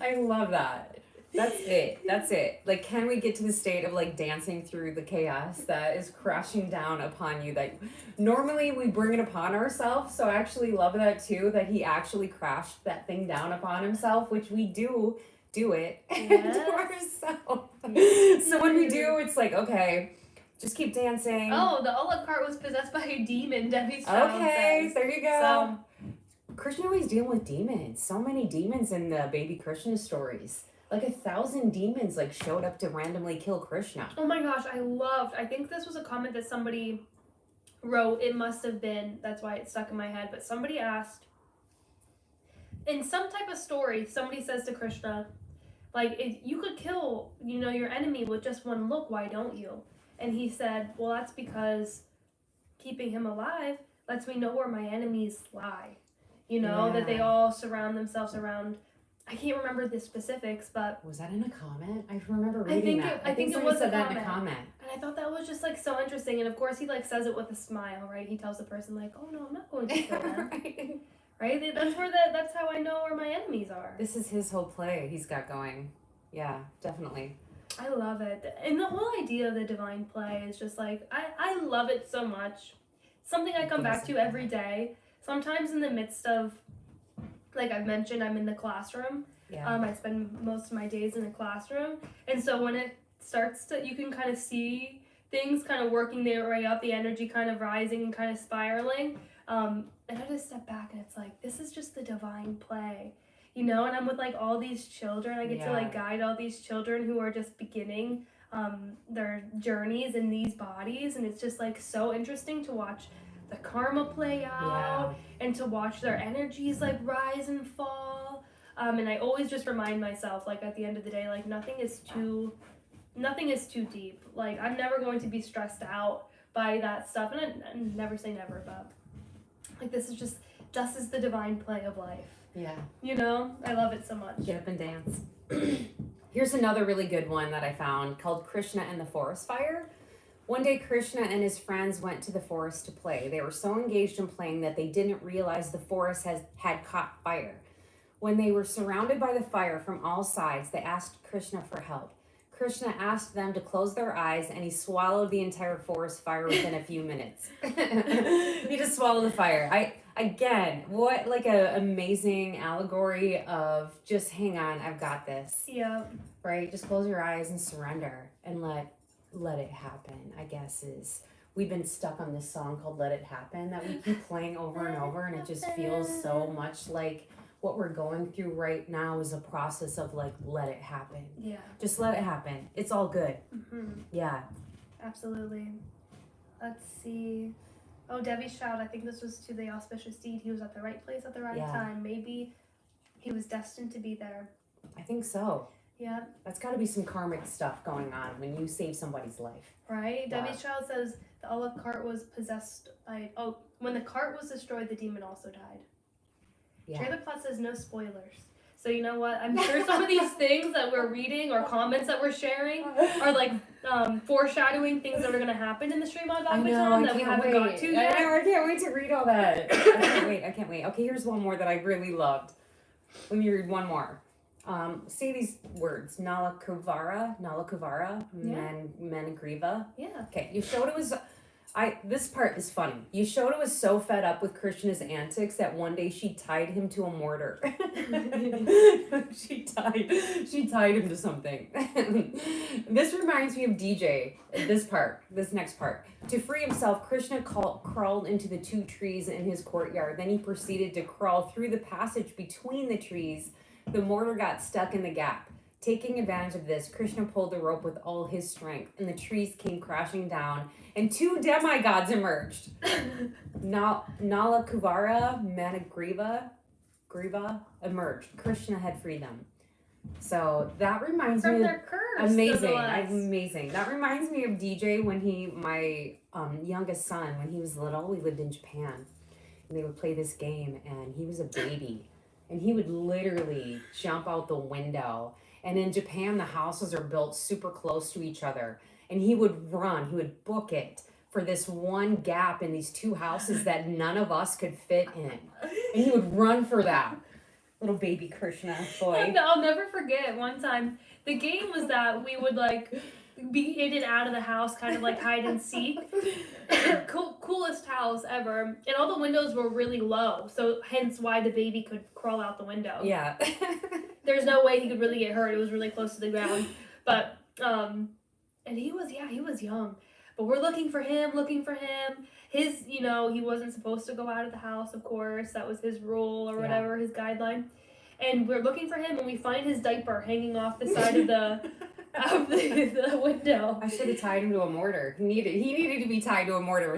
I love that. That's it. Like, can we get to the state of like dancing through the chaos that is crashing down upon you that normally we bring it upon ourselves? So I actually love that too, that he actually crashed that thing down upon himself, which we do it to ourselves. So when we do, it's like, okay, just keep dancing. Oh, the olive cart was possessed by a demon, Debbie's okay, there you go. So, Krishna always dealing with demons. So many demons in the baby Krishna stories. Like 1,000 demons like showed up to randomly kill Krishna. Oh my gosh, I think this was a comment that somebody wrote. It must have been, that's why it stuck in my head. But somebody asked, in some type of story, somebody says to Krishna, like, if you could kill, your enemy with just one look, why don't you? And he said, well, that's because keeping him alive lets me know where my enemies lie. That they all surround themselves around I can't remember the specifics, but was that in a comment? I remember reading that. I think it somebody was said a that in comment. a comment. And I thought that was just like so interesting. And of course, he like says it with a smile, right? He tells the person like, "Oh no, I'm not going to kill them." Right? That's how I know where my enemies are. This is his whole play he's got going. Yeah, definitely. I love it. And the whole idea of the divine play is just like, I love it so much. Something I come back to every day. Sometimes in the midst of, like I've mentioned, I'm in the classroom. Yeah. I spend most of my days in the classroom. And so when it starts to, you can kind of see things kind of working their way up, the energy kind of rising and kind of spiraling. And I just step back and it's like, this is just the divine play. You know, and I'm with like all these children. I get to like guide all these children who are just beginning their journeys in these bodies. And it's just like so interesting to watch the karma play out and to watch their energies like rise and fall. And I always just remind myself, like at the end of the day, like nothing is too deep. Like I'm never going to be stressed out by that stuff. And I never say never, but like this is the divine play of life. Yeah. You know, I love it so much. Get up and dance. Here's another really good one that I found called Krishna and the Forest Fire. One day, Krishna and his friends went to the forest to play. They were so engaged in playing that they didn't realize the forest had caught fire. When they were surrounded by the fire from all sides, they asked Krishna for help. Krishna asked them to close their eyes, and he swallowed the entire forest fire within a few minutes. He just swallowed the fire. Again, what like a amazing allegory of just hang on, I've got this. Yeah. Right? Just close your eyes and surrender and let it happen, I guess we've been stuck on this song called Let It Happen that we keep playing over and over, and it just feels so much like what we're going through right now is a process of like, let it happen. Yeah. Just let it happen. It's all good. Mm-hmm. Yeah. Absolutely. Let's see. Oh, Debbie's shout. I think this was to the auspicious deed. He was at the right place at the right time. Maybe he was destined to be there. I think so. Yeah. That's got to be some karmic stuff going on when you save somebody's life. Right? Yeah. Debbie's child says the olive cart was possessed by... Oh, when the cart was destroyed, the demon also died. Yeah. Trailer Plot says no spoilers. So you know what? I'm sure some of these things that we're reading or comments that we're sharing are like foreshadowing things that are going to happen in the stream on Bhagavad Gita that we haven't got to yet. I know, I can't wait to read all that. I can't wait. Okay, here's one more that I really loved. Let me read one more. Say these words. Nalakuvara, Managriva. Yeah. Okay, Yashoda was... this part is funny. Yashoda was so fed up with Krishna's antics that one day she tied him to a mortar. She tied him to something. This reminds me of DJ. This next part. To free himself, Krishna crawled into the two trees in his courtyard. Then he proceeded to crawl through the passage between the trees. The mortar got stuck in the gap. Taking advantage of this, Krishna pulled the rope with all his strength, and the trees came crashing down, and two demigods emerged. Nalakuvara, Managriva emerged. Krishna had freed them. So that reminds me from their curse. Amazing. That reminds me of DJ when my youngest son, when he was little, we lived in Japan, and they would play this game, and he was a baby, and he would literally jump out the window. And in Japan, the houses are built super close to each other. And he would book it for this one gap in these two houses that none of us could fit in. And he would run for that. Little baby Krishna boy. I'll never forget one time. The game was that we would like be in and out of the house, kind of like hide and seek. Coolest house ever. And all the windows were really low. So hence why the baby could crawl out the window. Yeah. There's no way he could really get hurt. It was really close to the ground. But, and he was young. But we're looking for him. His, he wasn't supposed to go out of the house, of course. That was his rule or whatever, his guideline. And we're looking for him, and we find his diaper hanging off the side of the window. I should have tied him to a mortar. He needed to be tied to a mortar.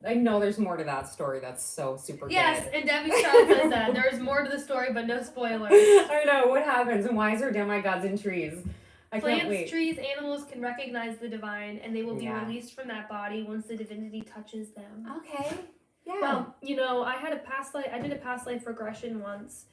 I know there's more to that story. That's so super good. Yes, and Debbie's child says that. There's more to the story, but no spoilers. I know. What happens? And why is there demigods in trees? Plants, trees, animals can recognize the divine, and they will be released from that body once the divinity touches them. Okay. Yeah. Well, I had a past life. I did a past life regression once,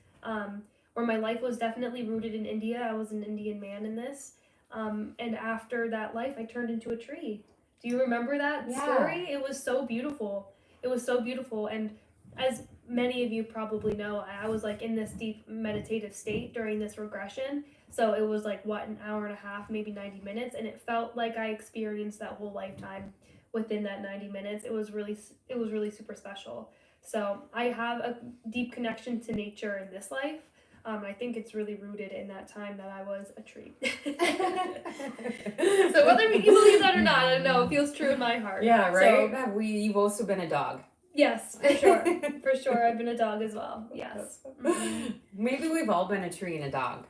where my life was definitely rooted in India. I was an Indian man in this. And after that life, I turned into a tree. Do you remember that story? It was so beautiful. It was so beautiful. And as many of you probably know, I was like in this deep meditative state during this regression. So it was like, an hour and a half, maybe 90 minutes. And it felt like I experienced that whole lifetime within that 90 minutes. It was really super special. So I have a deep connection to nature in this life. I think it's really rooted in that time that I was a tree. So whether you believe that or not, I don't know. It feels true in my heart. Yeah, right? So, You've also been a dog. Yes, for sure. For sure. I've been a dog as well. Yes. Mm-hmm. Maybe we've all been a tree and a dog.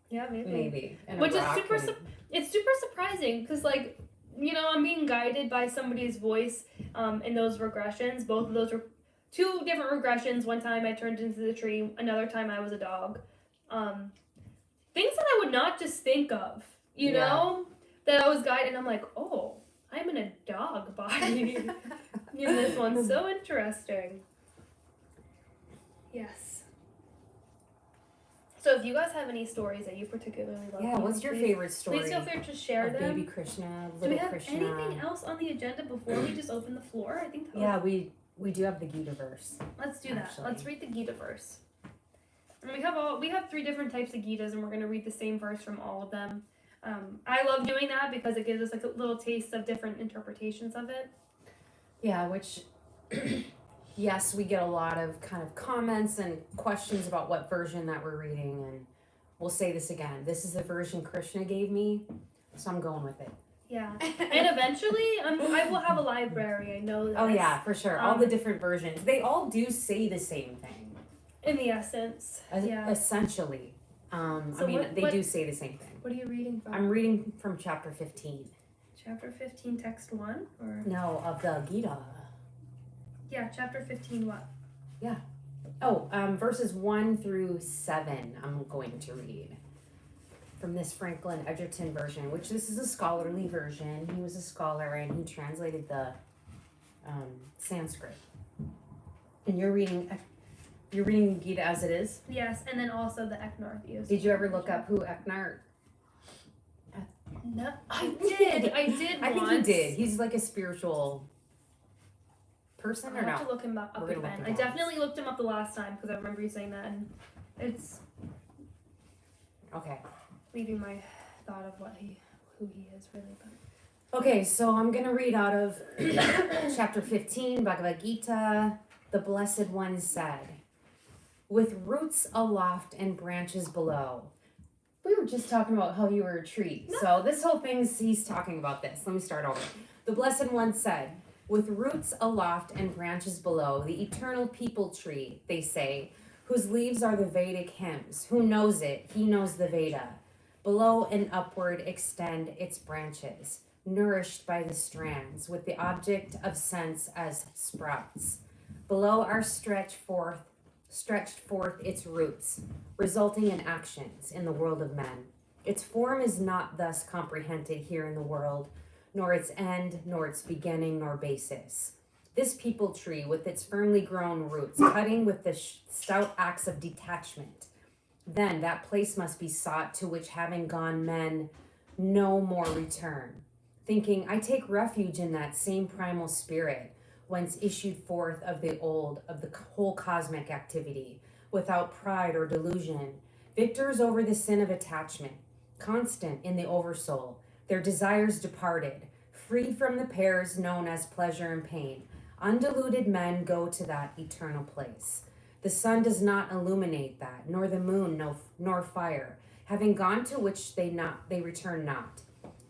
Yeah, maybe. Maybe. Which is it's super surprising because, like, you know, I'm being guided by somebody's voice in those regressions. Both of those were 2 different regressions. One time I turned into the tree. Another time I was a dog. Things that I would not just think of, you know, that I was guided. And I'm like, oh, I'm in a dog body. In this one. So interesting. Yes. So if you guys have any stories that you particularly love, what's your favorite story? Please feel free to share them. Baby Krishna, Do we have Krishna. anything else on the agenda before we just open the floor? I think that we do have the Gita verse. Let's do that. Let's read the Gita verse. And we have 3 different types of Gitas, and we're going to read the same verse from all of them. I love doing that because it gives us like a little taste of different interpretations of it. Yeah, which yes, we get a lot of kind of comments and questions about what version that we're reading, and we'll say this again. This is the version Krishna gave me, so I'm going with it. Yeah, and eventually I will have a library. I know that. Oh yeah, for sure. All the different versions, they all do say the same thing. In the essence, essentially. They do say the same thing. What are you reading from? I'm reading from chapter 15. Chapter 15, text 1? Or? No, of the Gita. Yeah, chapter 15 what? Yeah. Oh, verses 1 through 7 I'm going to read. From this Franklin Edgerton version, which this is a scholarly version. He was a scholar and he translated the Sanskrit. And you're reading Gita as it is? Yes, and then also the Eknar. Did you ever look up who Eknar? No, I did. I think you did. He's like a spiritual person, or not? I have to look him up again. I definitely looked him up the last time because I remember you saying that, and it's okay. Leaving my thought of who he is really, but okay. So I'm gonna read out of chapter 15, Bhagavad Gita. The Blessed One said, "With roots aloft and branches below." We were just talking about how you were a tree. No. So this whole thing is, he's talking about this. Let me start over. The Blessed One said, "With roots aloft and branches below, the eternal people tree, they say, whose leaves are the Vedic hymns. Who knows it? He knows the Veda. Below and upward extend its branches, nourished by the strands, with the object of sense as sprouts. Below are stretched forth its roots, resulting in actions in the world of men. Its form is not thus comprehended here in the world, nor its end, nor its beginning, nor basis. This people tree, with its firmly grown roots, cutting with the stout axe of detachment, then that place must be sought to which having gone men no more return, thinking, I take refuge in that same primal spirit, whence issued forth of the whole cosmic activity, without pride or delusion, victors over the sin of attachment, constant in the oversoul, their desires departed, free from the pairs known as pleasure and pain. Undiluted men go to that eternal place. The sun does not illuminate that, nor the moon, nor fire. Having gone to which they return not.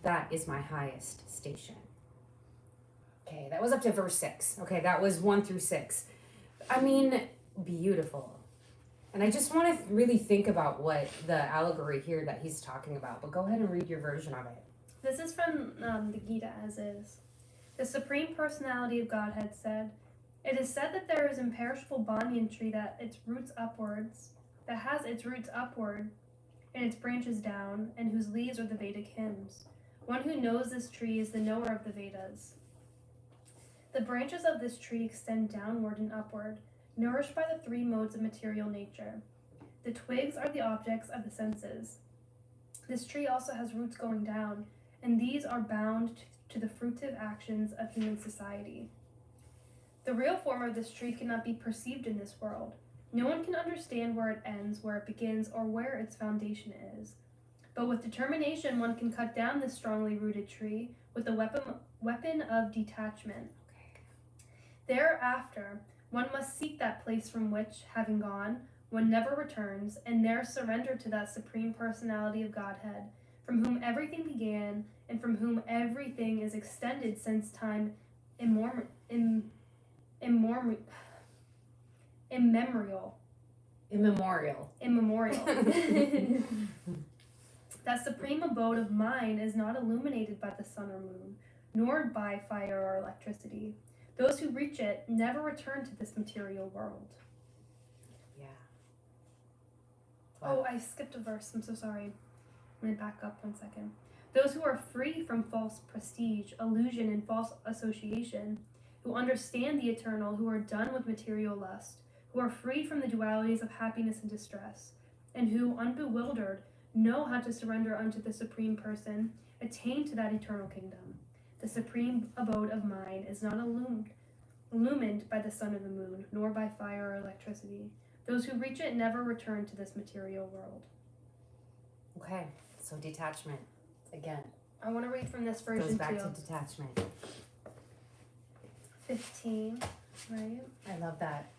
That is my highest station." Okay, that was up to verse 6. Okay, that was 1 through 6. I mean, beautiful. And I just want to really think about what the allegory here that he's talking about. But go ahead and read your version of it. This is from the Gita as is. The Supreme Personality of Godhead said, "It is said that there is imperishable banyan tree that has its roots upward and its branches down, and whose leaves are the Vedic hymns. One who knows this tree is the knower of the Vedas. The branches of this tree extend downward and upward, nourished by the 3 modes of material nature. The twigs are the objects of the senses. This tree also has roots going down, and these are bound to the fruitive actions of human society. The real form of this tree cannot be perceived in this world. No one can understand where it ends, where it begins, or where its foundation is. But with determination, one can cut down this strongly rooted tree with the weapon of detachment. Thereafter, one must seek that place from which, having gone, one never returns, and there surrender to that supreme personality of Godhead, from whom everything began, and from whom everything is extended since time immemorial. That supreme abode of mind is not illuminated by the sun or moon, nor by fire or electricity. Those who reach it never return to this material world. Yeah. Wow. Oh, I skipped a verse. I'm so sorry. I'm going to back up 1 second. Those who are free from false prestige, illusion, and false association, who understand the eternal, who are done with material lust, who are free from the dualities of happiness and distress, and who, unbewildered, know how to surrender unto the Supreme Person, attain to that eternal kingdom. The supreme abode of mind is not illumined by the sun or the moon, nor by fire or electricity. Those who reach it never return to this material world. Okay, so detachment. Again. I want to read from this version too. Goes back to detachment. 15, right? I love that.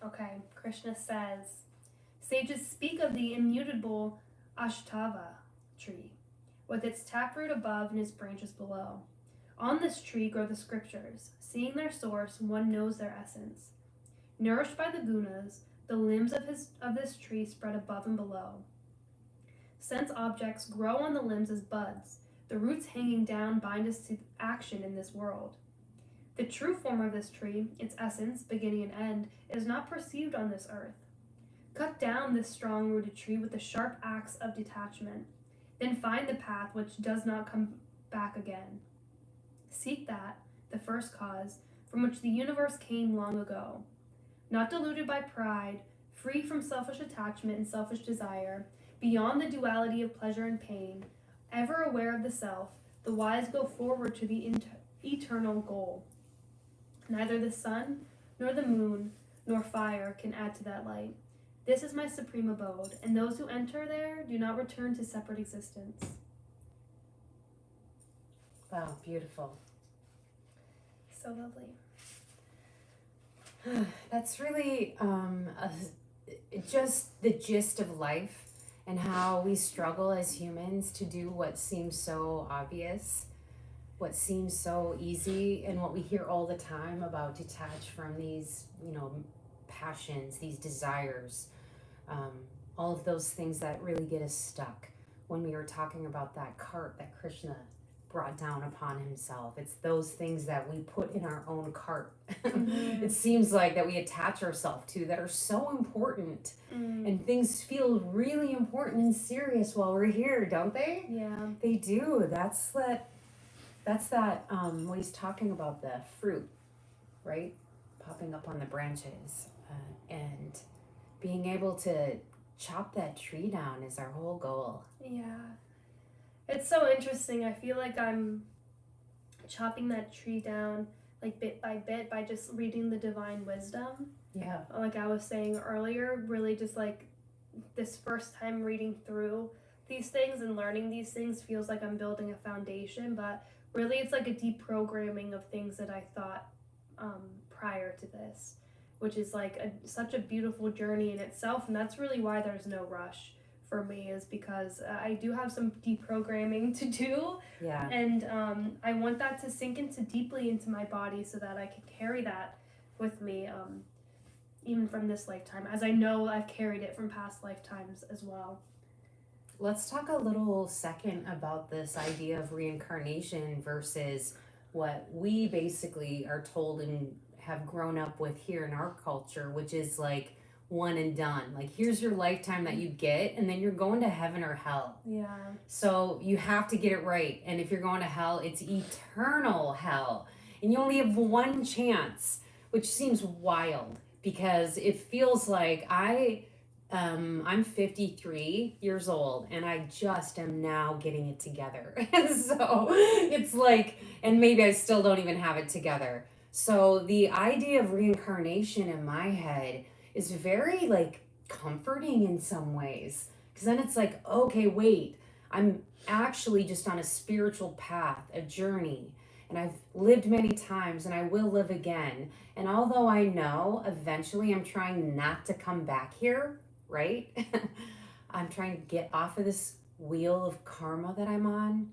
Okay, Krishna says, sages speak of the immutable Ashtava tree, with its taproot above and its branches below. On this tree grow the scriptures. Seeing their source, one knows their essence. Nourished by the gunas, the limbs of this tree spread above and below. Sense objects grow on the limbs as buds. The roots hanging down bind us to action in this world. The true form of this tree, its essence, beginning and end, is not perceived on this earth. Cut down this strong-rooted tree with the sharp axe of detachment. Then find the path which does not come back again. Seek that, the first cause, from which the universe came long ago. Not deluded by pride, free from selfish attachment and selfish desire, beyond the duality of pleasure and pain, ever aware of the self, the wise go forward to the eternal goal. Neither the sun, nor the moon, nor fire can add to that light. This is my supreme abode, and those who enter there do not return to separate existence. Wow, beautiful. So lovely. That's really just the gist of life and how we struggle as humans to do what seems so obvious, what seems so easy, and what we hear all the time about detach from these, passions, these desires, all of those things that really get us stuck. When we were talking about that cart that Krishna brought down upon himself, it's those things that we put in our own cart. Mm-hmm. It seems like that we attach ourselves to that are so important, and things feel really important and serious while we're here, don't they? Yeah, they do. That's that when he's talking about the fruit, right, popping up on the branches, and being able to chop that tree down is our whole goal. Yeah. It's so interesting. I feel like I'm chopping that tree down like bit by bit by just reading the divine wisdom. Yeah. Like I was saying earlier, really just like this first time reading through these things and learning these things feels like I'm building a foundation, but really it's like a deprogramming of things that I thought prior to this, which is like such a beautiful journey in itself. And that's really why there's no rush for me, is because I do have some deprogramming to do. Yeah. And I want that to sink deeply into my body so that I can carry that with me, even from this lifetime, as I know I've carried it from past lifetimes as well. Let's talk a little second about this idea of reincarnation versus what we basically are told and have grown up with here in our culture, which is like one and done. Like, here's your lifetime that you get, and then you're going to heaven or hell. Yeah. So you have to get it right. And if you're going to hell, it's eternal hell. And you only have one chance, which seems wild because it feels like I'm 53 years old and I just am now getting it together. So it's like, and maybe I still don't even have it together. So the idea of reincarnation in my head is very like comforting in some ways. Because then it's like, okay, wait, I'm actually just on a spiritual path, a journey. And I've lived many times and I will live again. And although I know eventually I'm trying not to come back here, right? I'm trying to get off of this wheel of karma that I'm on.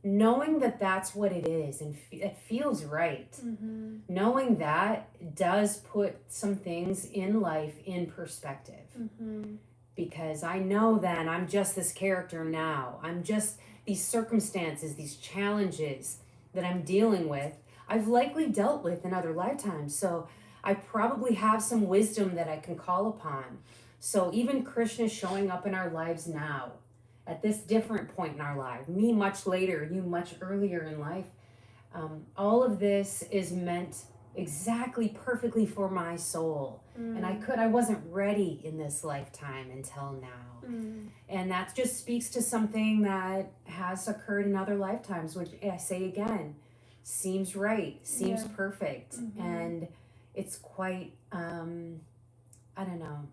Knowing that that's what it is and it feels right. Mm-hmm. Knowing that does put some things in life in perspective. Mm-hmm. Because I know then I'm just this character now. I'm just these circumstances, these challenges that I'm dealing with. I've likely dealt with in other lifetimes. So I probably have some wisdom that I can call upon. So even Krishna showing up in our lives now, at this different point in our life, me much later, you much earlier in life, all of this is meant exactly perfectly for my soul. And I wasn't ready in this lifetime until now. And that just speaks to something that has occurred in other lifetimes, which I say again, seems right, seems perfect. And it's quite, I don't know.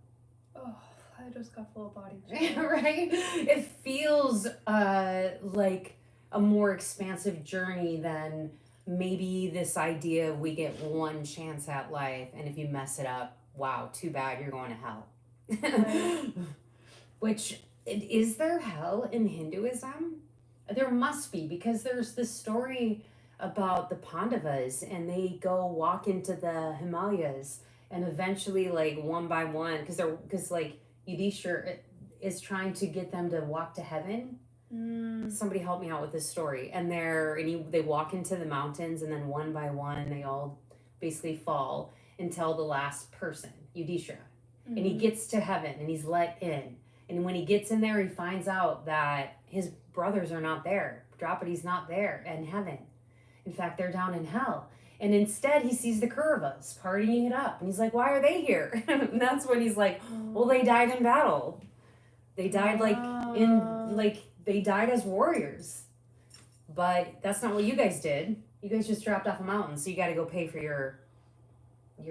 Oh, I just got full body. Right? It feels like a more expansive journey than maybe this idea of we get one chance at life, and if you mess it up, wow, too bad, you're going to hell. Right. Which, is there hell in Hinduism? There must be, because there's this story about the Pandavas, and they go walk into the Himalayas, and eventually, like, one by one, because like Yudhishthira is trying to get them to walk to heaven. Somebody help me out with this story. And they walk into the mountains, and then one by one they all basically fall until the last person, Yudhishthira. And he gets to heaven and he's let in. And when he gets in there, he finds out that his brothers are not there. Draupadi's not there in heaven. In fact, they're down in hell. And instead, he sees the Kauravas partying it up. And he's like, why are they here? And that's when he's like, well, they died in battle. They died they died as warriors. But that's not what you guys did. You guys just dropped off a mountain. So you got to go pay for your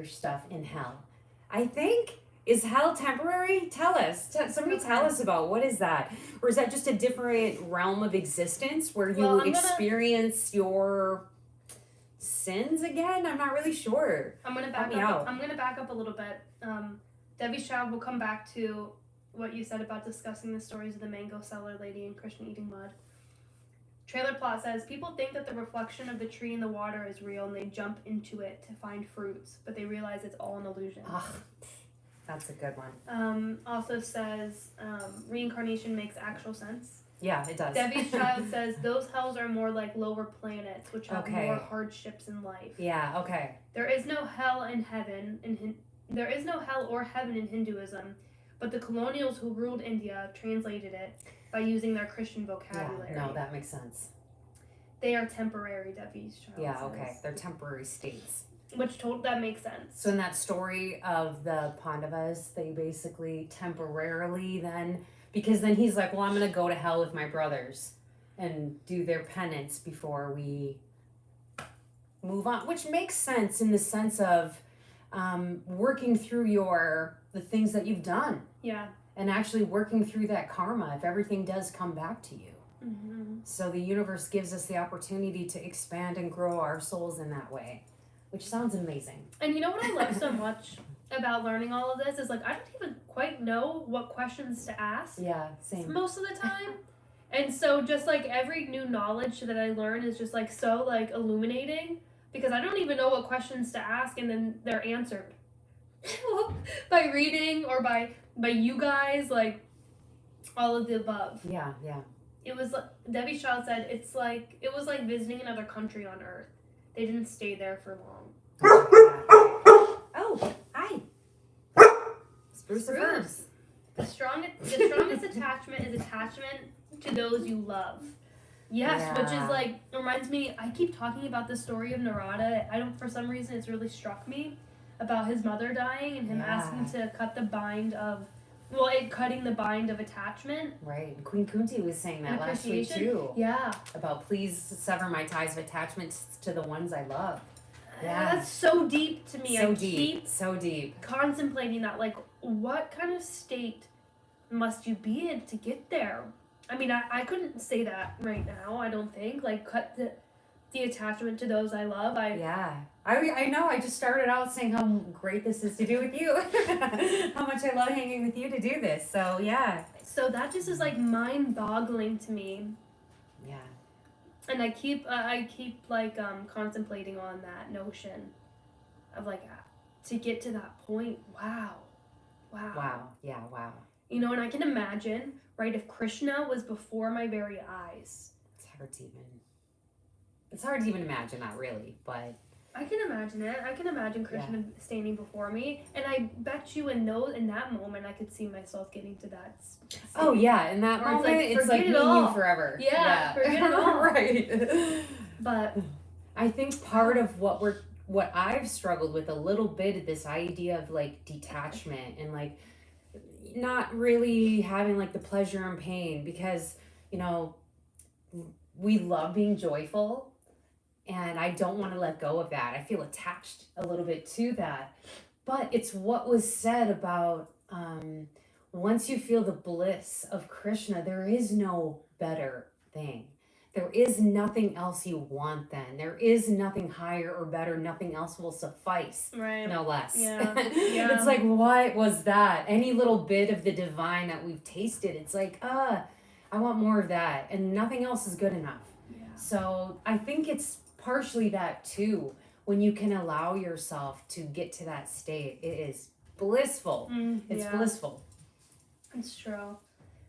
stuff in hell. I think, is hell temporary? Tell us. Somebody tell us about, what is that? Or is that just a different realm of existence where you experience your sins again? I'm not really sure. I'm gonna back up a little bit. Debbie Shah will come back to what you said about discussing the stories of the mango seller lady and Krishna eating mud. Trailer plot says, people think that the reflection of the tree in the water is real and they jump into it to find fruits, but they realize it's all an illusion. That's a good one. Also says, reincarnation makes actual sense. Yeah, it does. Debbie's child says, those hells are more like lower planets, which have more hardships in life. Yeah, okay. There is no hell in heaven. There is no hell or heaven in Hinduism, but the colonials who ruled India translated it by using their Christian vocabulary. Yeah, no, that makes sense. They are temporary, Debbie's child says. Okay. They're temporary states. That makes sense. So in that story of the Pandavas, they basically temporarily then, because then he's like, well, I'm going to go to hell with my brothers and do their penance before we move on, which makes sense in the sense of working through the things that you've done. Yeah. And actually working through that karma if everything does come back to you. Mm-hmm. So the universe gives us the opportunity to expand and grow our souls in that way, which sounds amazing. And you know what I love so much about learning all of this is, like, I don't even quite know what questions to ask. Yeah, same. Most of the time. And so just, like, every new knowledge that I learn is just, like, so, like, illuminating, because I don't even know what questions to ask, and then they're answered. By reading or by you guys, like, all of the above. Yeah. It was, Debbie Shaw said, it was like visiting another country on Earth. They didn't stay there for long. Oh, hi. Spruce. The strongest attachment is attachment to those you love. Yes, Yeah. Which is, like, reminds me, I keep talking about the story of Narada. For some reason, it's really struck me. about his mother dying and him asking to cut the bind of, cutting the bind of attachment. Right. Queen Kunti was saying that last week too. Yeah. About please sever my ties of attachment to the ones I love. Yeah. That's so deep to me. So deep. Contemplating that, like, what kind of state must you be in to get there? I mean, I couldn't say that right now, I don't think. Like, cut the attachment to those I love. I know. I just started out saying how great this is to do with you. How much I love hanging with you to do this. So, yeah. So that just is, like, mind-boggling to me. Yeah. And I keep contemplating on that notion of, like, to get to that point. Wow. Yeah, wow. You know, and I can imagine, right, if Krishna was before my very eyes. It's hard to even imagine that, really, but... I can imagine it. I can imagine Krishna standing before me, and I bet you in that moment I could see myself getting to that state. Oh, yeah, in that moment, it's like me and you forever. Yeah. Forget it all. Right. But... I think part of what I've struggled with a little bit is this idea of, like, detachment and, like, not really having, like, the pleasure and pain because, you know, we love being joyful and I don't want to let go of that. I feel attached a little bit to that. But it's what was said about once you feel the bliss of Krishna, there is no better thing. There is nothing else you want then. There is nothing higher or better. Nothing else will suffice. Right. No less. Yeah. It's like, what was that? Any little bit of the divine that we've tasted, it's like, I want more of that. And nothing else is good enough. Yeah. So I think it's partially that too. When you can allow yourself to get to that state, it is blissful. It's blissful. It's true.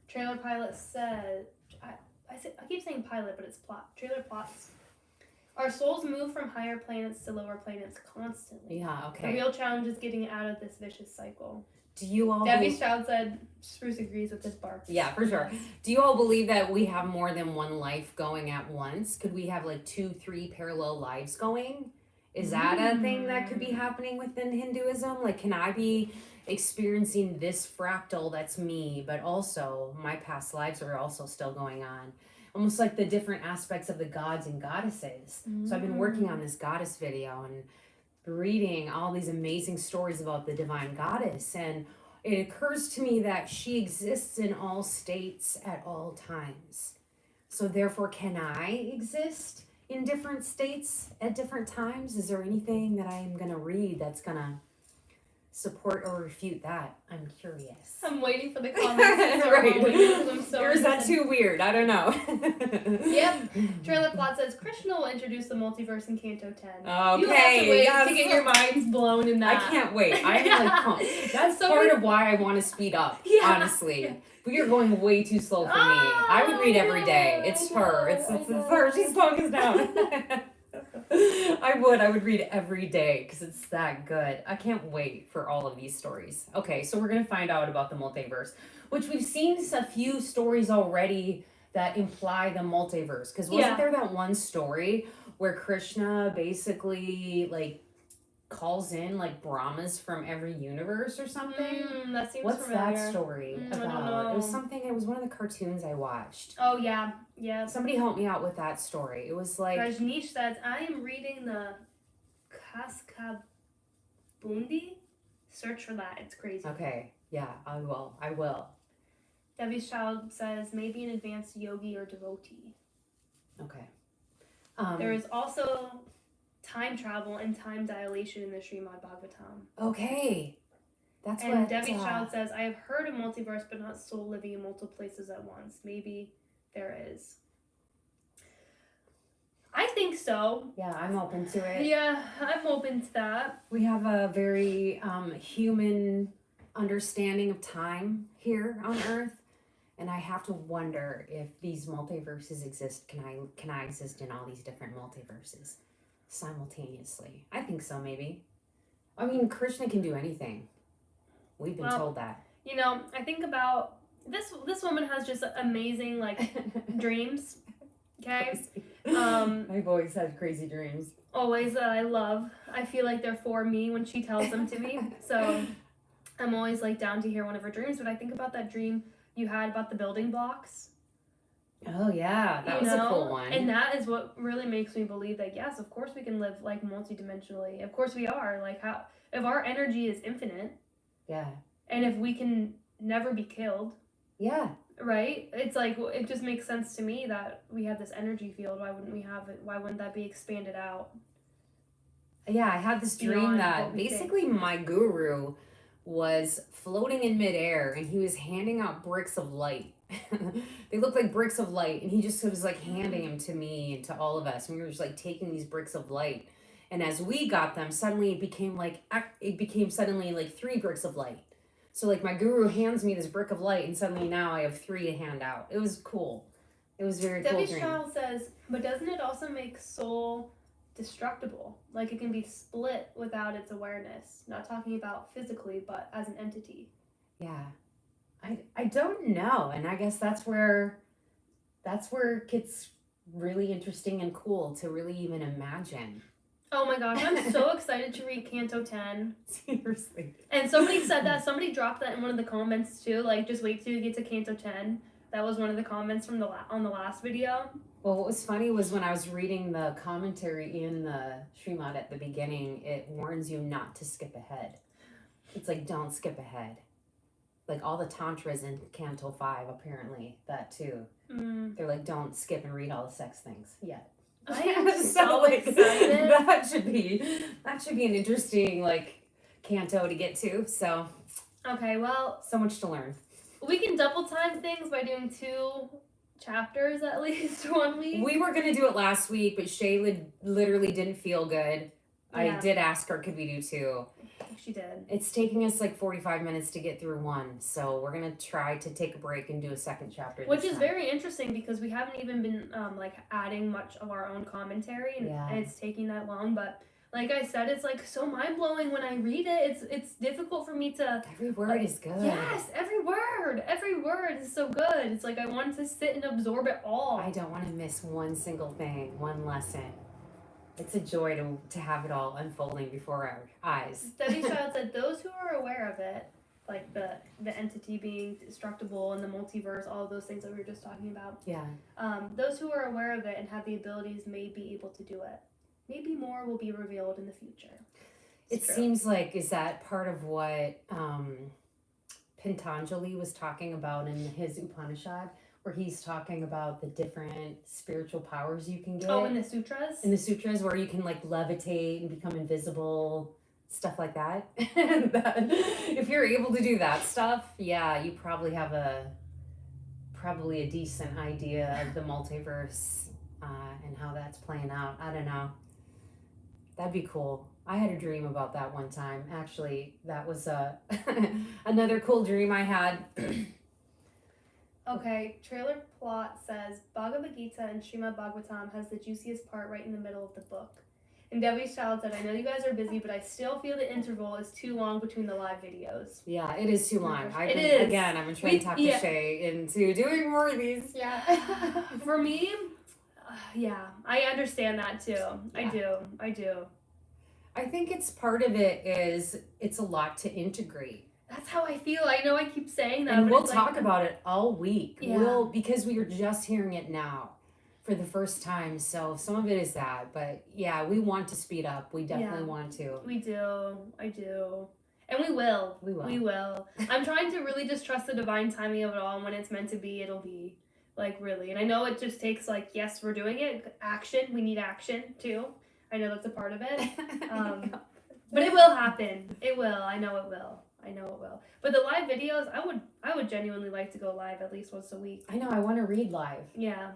Trailer Pilot said... I keep saying pilot, but it's plot. Trailer plots. Our souls move from higher planets to lower planets constantly. Yeah, okay. The real challenge is getting out of this vicious cycle. Do you all... Debbie Stroud said, Spruce agrees with this bark. Yeah, for sure. Do you all believe that we have more than one life going at once? Could we have like 2-3 parallel lives going? Is that a thing that could be happening within Hinduism? Like, can I be experiencing this fractal that's me, but also my past lives are also still going on? Almost like the different aspects of the gods and goddesses. So I've been working on this goddess video and reading all these amazing stories about the divine goddess. And it occurs to me that she exists in all states at all times. So therefore, can I exist in different states at different times? Is there anything that I'm going to read that's going to support or refute that? I'm curious. I'm waiting for the comments. Right. Or is that too weird? I don't know. Yep. Trailer Plot says Krishna will introduce the multiverse in Canto 10. Okay. You have to wait to get your minds blown in that. I can't wait. I'm like pumped. That's so part of why I want to speed up, honestly. Yeah. But you're going way too slow for me. I would read every day. It's her. It's her. She's slowing us down. I would read every day because it's that good. I can't wait for all of these stories. Okay, so we're going to find out about the multiverse, which we've seen a few stories already that imply the multiverse. Because wasn't there that one story where Krishna basically, like, calls in, like, Brahmas from every universe or something? That seems What's familiar. that story about? I don't know. It was one of the cartoons I watched. Oh, yeah. Yeah. Somebody help me out with that story. It was like... Rajneesh says, I am reading the Kaskabundi. Search for that. It's crazy. Okay. Yeah, I will. Debbie's Child says, maybe an advanced yogi or devotee. Okay. There is also time travel and time dilation in the Srimad Bhagavatam. Okay. And Debbie's Child says, I have heard of multiverse, but not soul living in multiple places at once. Maybe there is. I think so. Yeah, I'm open to it. Yeah, I'm open to that. We have a very human understanding of time here on Earth, and I have to wonder if these multiverses exist. Can I exist in all these different multiverses simultaneously? I think so, maybe. I mean, Krishna can do anything. We've been told that. You know, I think about this woman has just amazing, like, dreams. Okay? I've always had crazy dreams. Always that I love. I feel like they're for me when she tells them to me. So I'm always like down to hear one of her dreams. But I think about that dream you had about the building blocks. Oh yeah, that was a cool one. And that is what really makes me believe that yes, of course we can live like multidimensionally. Of course we are. Like how if our energy is infinite. Yeah. And if we can never be killed. Yeah. Right? It's like it just makes sense to me that we have this energy field. Why wouldn't we have it? Why wouldn't that be expanded out? Yeah, I had this dream that basically my guru was floating in midair and he was handing out bricks of light. They looked like bricks of light, and he just was like handing them to me and to all of us. And we were just like taking these bricks of light. And as we got them, suddenly it became suddenly like 3 bricks of light. So like my guru hands me this brick of light, and suddenly now I have 3 to hand out. It was cool. It was very cool. Debbie's Child says, but doesn't it also make soul destructible? Like it can be split without its awareness. Not talking about physically, but as an entity. Yeah. I don't know. And I guess that's where it gets really interesting and cool to really even imagine. Oh my gosh, I'm so excited to read Canto 10. Seriously. And somebody said that. Somebody dropped that in one of the comments too. Like, just wait till you get to Canto 10. That was one of the comments from on the last video. Well, what was funny was when I was reading the commentary in the Srimad at the beginning, it warns you not to skip ahead. It's like, don't skip ahead. Like all the tantras in Canto 5, apparently, that too. They're like, don't skip and read all the sex things yet. I am so excited. That should be an interesting like canto to get to. So okay, well, so much to learn. We can double time things by doing 2 chapters at least 1 week. We were gonna do it last week, but Shayla literally didn't feel good. Yeah. I did ask her, could we do 2? She did. It's taking us like 45 minutes to get through 1, so we're gonna try to take a break and do a second chapter. Which is very interesting because we haven't even been like adding much of our own commentary, and it's taking that long. But like I said, it's like so mind blowing when I read it. It's difficult for me to. Every word is good. Yes, every word is so good. It's like I want to sit and absorb it all. I don't want to miss one single thing, one lesson. It's a joy to have it all unfolding before our eyes. Debbie's Child said, those who are aware of it, like the entity being destructible and the multiverse, all of those things that we were just talking about. Yeah. Those who are aware of it and have the abilities may be able to do it. Maybe more will be revealed in the future. It seems like, is that part of what Patanjali was talking about in his Upanishad? Where he's talking about the different spiritual powers you can get. Oh, in the sutras? In the sutras, where you can like levitate and become invisible, stuff like that. If you're able to do that stuff, yeah, you probably have a decent idea of the multiverse and how that's playing out. I don't know. That'd be cool. I had a dream about that one time. Actually, that was another cool dream I had. Okay, Trailer Plot says, Bhagavad Gita and Srimad Bhagavatam has the juiciest part right in the middle of the book. And Debbie's Child said, I know you guys are busy, but I still feel the interval is too long between the live videos. Yeah, it is too long. It is. Again, I'm going to try to talk to Shay into doing more of these. Yeah. For me, I understand that too. Yeah. I do. I think it's part of it is it's a lot to integrate. That's how I feel. I know I keep saying that. And we'll talk about it all week. Yeah. Because we are just hearing it now for the first time. So some of it is that. But yeah, we want to speed up. We definitely want to. We do. I do. And we will. We will. I'm trying to really just trust the divine timing of it all. And when it's meant to be, it'll be. Like, really. And I know it just takes, like, yes, we're doing it. Action. We need action, too. I know that's a part of it. But it will happen. It will. I know it will. But the live videos, I would genuinely like to go live at least once a week. I know. I want to read live. Yeah.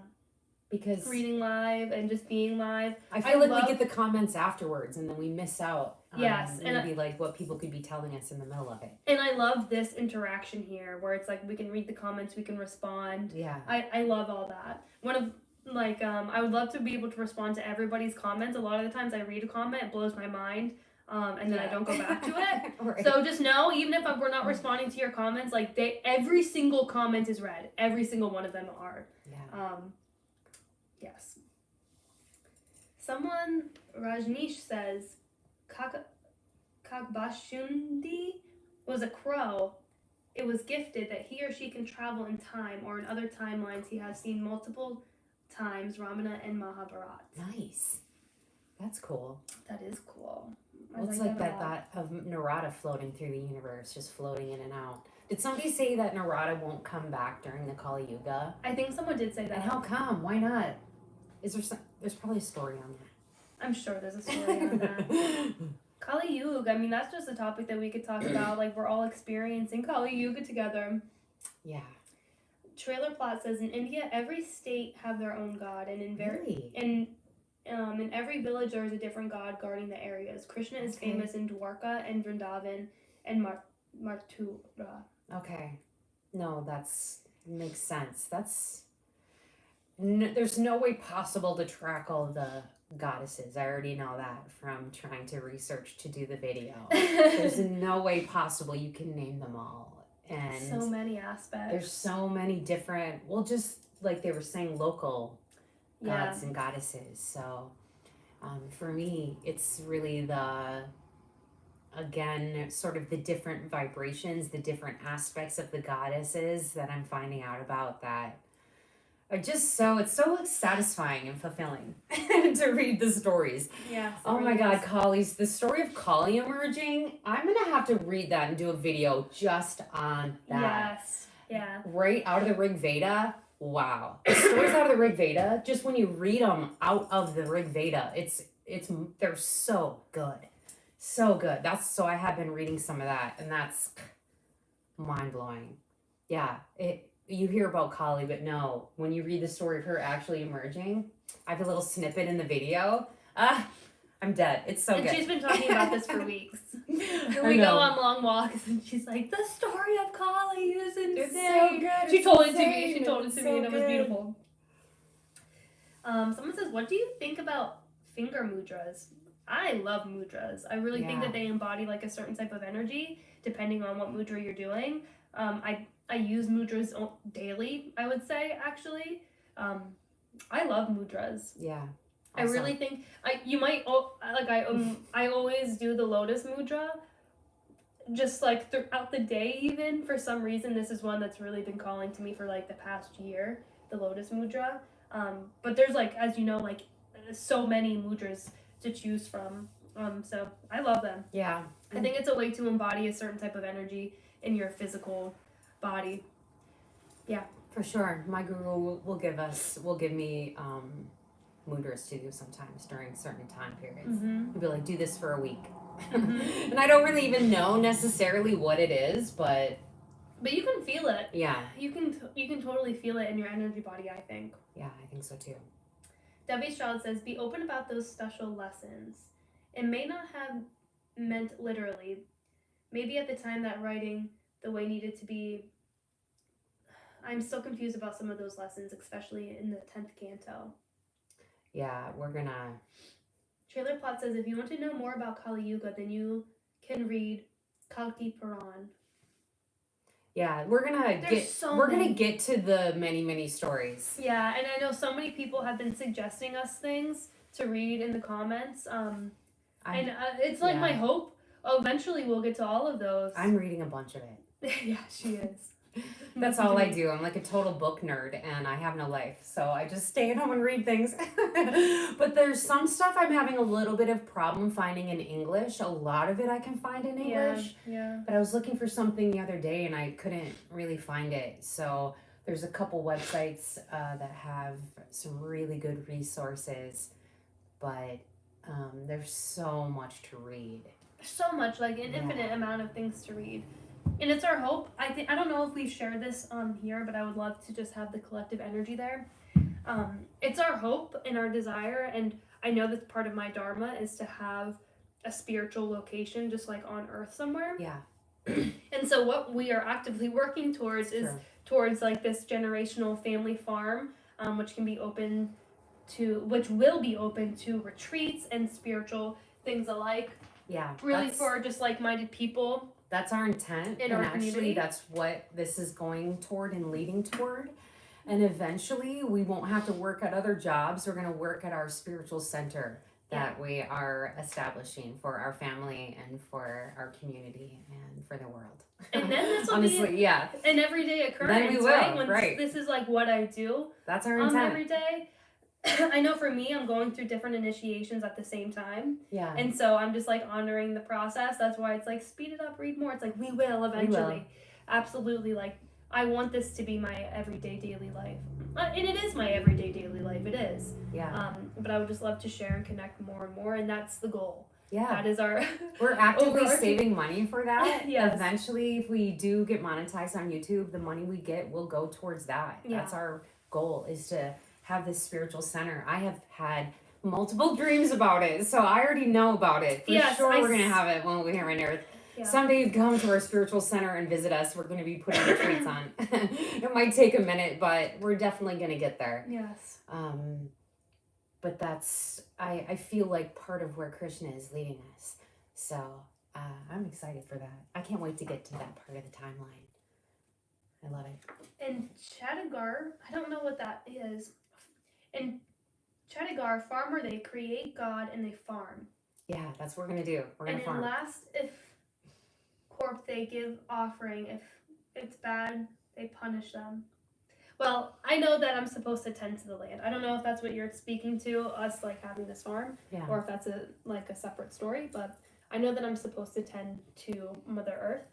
Because reading live and just being live. I feel like we get the comments afterwards and then we miss out on and like what people could be telling us in the middle of it. And I love this interaction here where it's like we can read the comments, we can respond. Yeah. I love all that. One of like I would love to be able to respond to everybody's comments. A lot of the times I read a comment, it blows my mind. And then I don't go back to it. Right. So just know, even if we're not responding to your comments, like every single comment is read. Every single one of them are. Yeah. Yes. Someone, Rajneesh says, Kagbashundi was a crow. It was gifted that he or she can travel in time, or in other timelines he has seen multiple times Ramana and Mahabharata. Nice. That's cool. That is cool. Well, it's like that thought of Narada floating through the universe, just floating in and out. Did somebody say that Narada won't come back during the Kali Yuga? I think someone did say that. And how come? Why not? Is there there's probably a story on that. I'm sure there's a story on that. Kali Yuga, I mean, that's just a topic that we could talk about. Like, we're all experiencing Kali Yuga together. Yeah. Trailer Plot says, in India, every state have their own god, and in every village there is a different god guarding the areas. Krishna is famous in Dwarka and Vrindavan and Mathura. Okay. No, makes sense. There's no way possible to track all the goddesses. I already know that from trying to research to do the video. There's no way possible you can name them all. And so many aspects. There's so many different, well, just like they were saying, local gods and goddesses. So for me, it's really again, sort of the different vibrations, the different aspects of the goddesses that I'm finding out about that are just it's so satisfying and fulfilling to read the stories. Yeah. Oh my God, the story of Kali emerging, I'm going to have to read that and do a video just on that. Yes. Yeah. Right out of the Rig Veda. Wow. The stories out of the Rig Veda, just when you read them out of the Rig Veda, they're so good. So good. So I have been reading some of that, and that's mind-blowing. Yeah. You hear about Kali, but no, when you read the story of her actually emerging, I have a little snippet in the video. I'm dead. It's so good. And she's been talking about this for weeks. We go on long walks, and she's like, the story of Kali is insane. It's so good. She told it to me. She told it to me, and it was beautiful. Someone says, what do you think about finger mudras? I love mudras. I really think that they embody like a certain type of energy, depending on what mudra you're doing. I use mudras daily, I would say, actually. I love mudras. Yeah. Awesome. I really think I always do the lotus mudra, just like throughout the day. Even for some reason, this is one that's really been calling to me for like the past year, the lotus mudra. But there's like, as you know, like so many mudras to choose from. So I love them. Yeah. I think it's a way to embody a certain type of energy in your physical body. Yeah. For sure. My guru will give me mudras to do sometimes during certain time periods. Mm-hmm. He'll be like, do this for a week. Mm-hmm. And I don't really even know necessarily what it is, but you can feel it. Yeah. You can totally feel it in your energy body, I think. Yeah, I think so too. Debbie Stroud says, be open about those special lessons. It may not have meant literally. Maybe at the time that writing the way needed to be. I'm still confused about some of those lessons, especially in the 10th canto. Yeah, we're gonna... Trailer Plot says, if you want to know more about Kali Yuga, then you can read Kalki Puran. Yeah, we're gonna get to the many stories. Yeah, and I know so many people have been suggesting us things to read in the comments. It's like my hope. Eventually, we'll get to all of those. I'm reading a bunch of it. Yeah, she is. That's all I do. I'm like a total book nerd, and I have no life, so I just stay at home and read things. But there's some stuff I'm having a little bit of problem finding in English. A lot of it I can find in English. Yeah. But I was looking for something the other day, and I couldn't really find it. So there's a couple websites that have some really good resources, but there's so much to read. So much, like an infinite amount of things to read. And it's our hope. I don't know if we've shared this here, but I would love to just have the collective energy there. It's our hope and our desire, and I know that part of my dharma is to have a spiritual location just like on earth somewhere. Yeah. And so what we are actively working towards is towards like this generational family farm, which will be open to retreats and spiritual things alike. Yeah. Really for just like-minded people. That's our intent. In and our actually community. That's what this is going toward and leading toward. And eventually we won't have to work at other jobs. We're going to work at our spiritual center that we are establishing for our family and for our community and for the world. And then this will honestly, be an everyday occurrence, then we will, right? When right. This is like what I do. That's our intent. Every day. I know for me, I'm going through different initiations at the same time. Yeah. And so I'm just like honoring the process. That's why it's like, speed it up, read more. It's like, we will eventually. We will. Absolutely. Like, I want this to be my everyday daily life. And it is my everyday daily life. It is. Yeah. But I would just love to share and connect more and more. And that's the goal. Yeah. That is our... We're actively saving money for that. Yes. Eventually, if we do get monetized on YouTube, the money we get will go towards that. Yeah. That's our goal, is to have this spiritual center. I have had multiple dreams about it, so I already know about it. For sure, we're going to have it when we're here on Earth. Yeah. Someday come to our spiritual center and visit us. We're going to be putting retreats on. It might take a minute, but we're definitely going to get there. Yes. But that's, I feel like part of where Krishna is leading us. So I'm excited for that. I can't wait to get to that part of the timeline. I love it. And Chadigar, I don't know what that is. In Chadigar, farmer, they create God and they farm. Yeah, that's what we're going to do. We're going to farm. And in last, if corp, they give offering. If it's bad, they punish them. Well, I know that I'm supposed to tend to the land. I don't know if that's what you're speaking to, us like having this farm, or if that's a separate story, but I know that I'm supposed to tend to Mother Earth.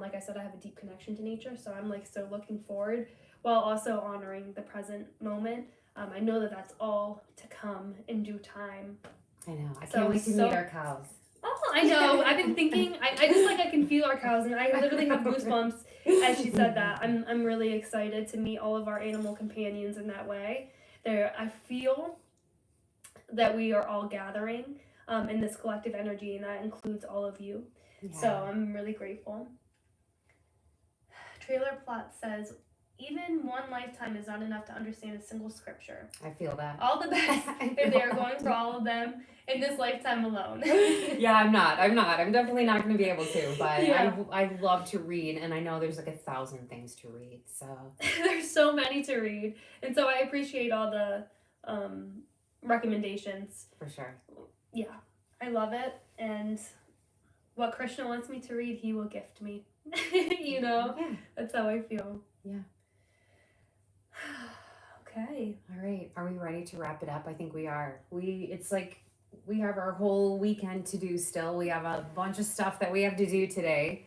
Like I said, I have a deep connection to nature, so I'm like so looking forward while also honoring the present moment. I know that that's all to come in due time. I know. I can't wait to meet our cows. Oh, I know. I've been thinking. I just like I can feel our cows, and I literally have goosebumps as she said that. I'm really excited to meet all of our animal companions in that way. I feel that we are all gathering in this collective energy, and that includes all of you. Yeah. So I'm really grateful. Trailer Plot says, even one lifetime is not enough to understand a single scripture. I feel that. All the best if they are going for all of them in this lifetime alone. Yeah, I'm not. I'm definitely not going to be able to, but yeah. I love to read, and I know there's like 1,000 things to read, so. There's so many to read, and so I appreciate all the recommendations. For sure. Yeah, I love it, and what Krishna wants me to read, he will gift me. You know? Yeah. That's how I feel. Yeah. Okay. All right. Are we ready to wrap it up? I think we are. It's like we have our whole weekend to do still. We have a bunch of stuff that we have to do today.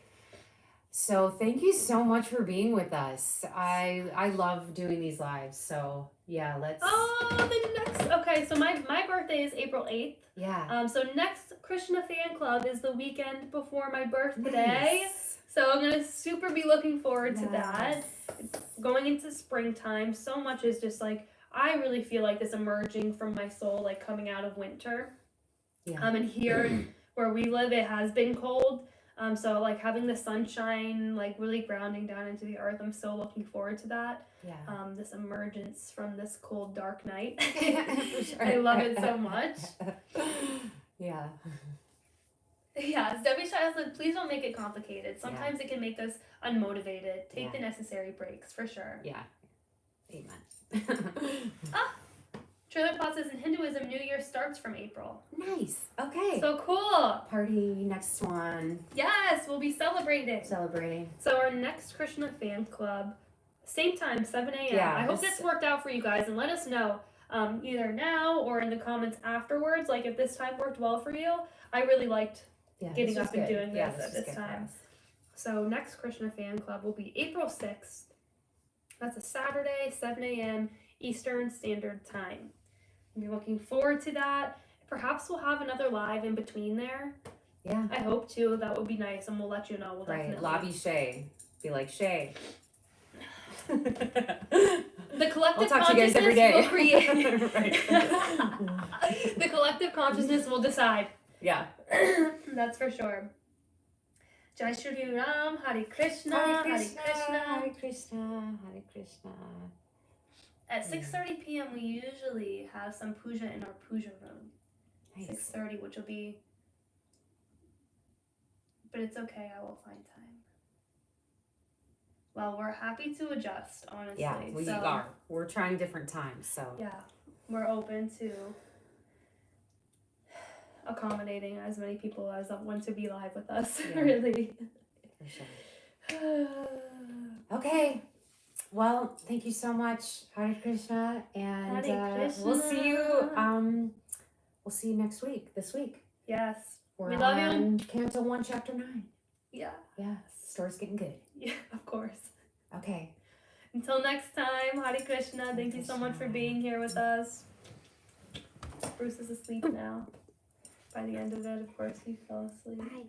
So thank you so much for being with us. I love doing these lives. So yeah, let's. Oh, the next. Okay, so my birthday is April 8th. Yeah. So next Krishna Fan Club is the weekend before my birthday. Nice. So I'm gonna super be looking forward to that. It's going into springtime. So much is just like, I really feel like this emerging from my soul, like coming out of winter. Yeah. And here where we live, it has been cold. So like having the sunshine, like really grounding down into the earth, I'm so looking forward to that. Yeah. This emergence from this cold, dark night. Sure. I love it so much. Yeah. Yeah, Debbie Child said, please don't make it complicated. Sometimes it can make us unmotivated. Take the necessary breaks, for sure. Yeah. Amen. Trailer Plot says, in Hinduism, New Year starts from April. Nice. Okay. So cool. Party next one. Yes, we'll be celebrating. So our next Krishna Fan Club, same time, 7 a.m. Yeah, I hope this worked out for you guys, and let us know either now or in the comments afterwards, like if this time worked well for you. I really liked getting up and doing this at this time. So next Krishna Fan Club will be April 6th. That's a Saturday, 7 a.m. Eastern Standard Time. We're looking forward to that. Perhaps we'll have another live in between there. Yeah. I hope to. That would be nice, and we'll let you know. We'll definitely. Lobby Shay. Be like, Shay. The collective consciousness every day. Will create. The collective consciousness will decide. Yeah. That's for sure. Jai Shri Ram, Hare Krishna, Hare Krishna, Hare Krishna, Hare Krishna. At 6:30 p.m. we usually have some puja in our puja room. Nice. 6:30, which will be, but it's okay, I will find time. Well, we're happy to adjust, honestly. Yeah, we are. We're trying different times, so. Yeah, we're open to accommodating as many people as want to be live with us, really. For sure. Okay. Well, thank you so much, Hare Krishna, and Hare Krishna. we'll see you. We'll see you next week. This week. Yes. We love on Canto 1, Chapter 9. Yeah. Yeah. Story's getting good. Yeah, of course. Okay. Until next time, Hare Krishna. Thank you so much for being here with us. Bruce is asleep now. By the end of it, of course, he fell asleep. Bye.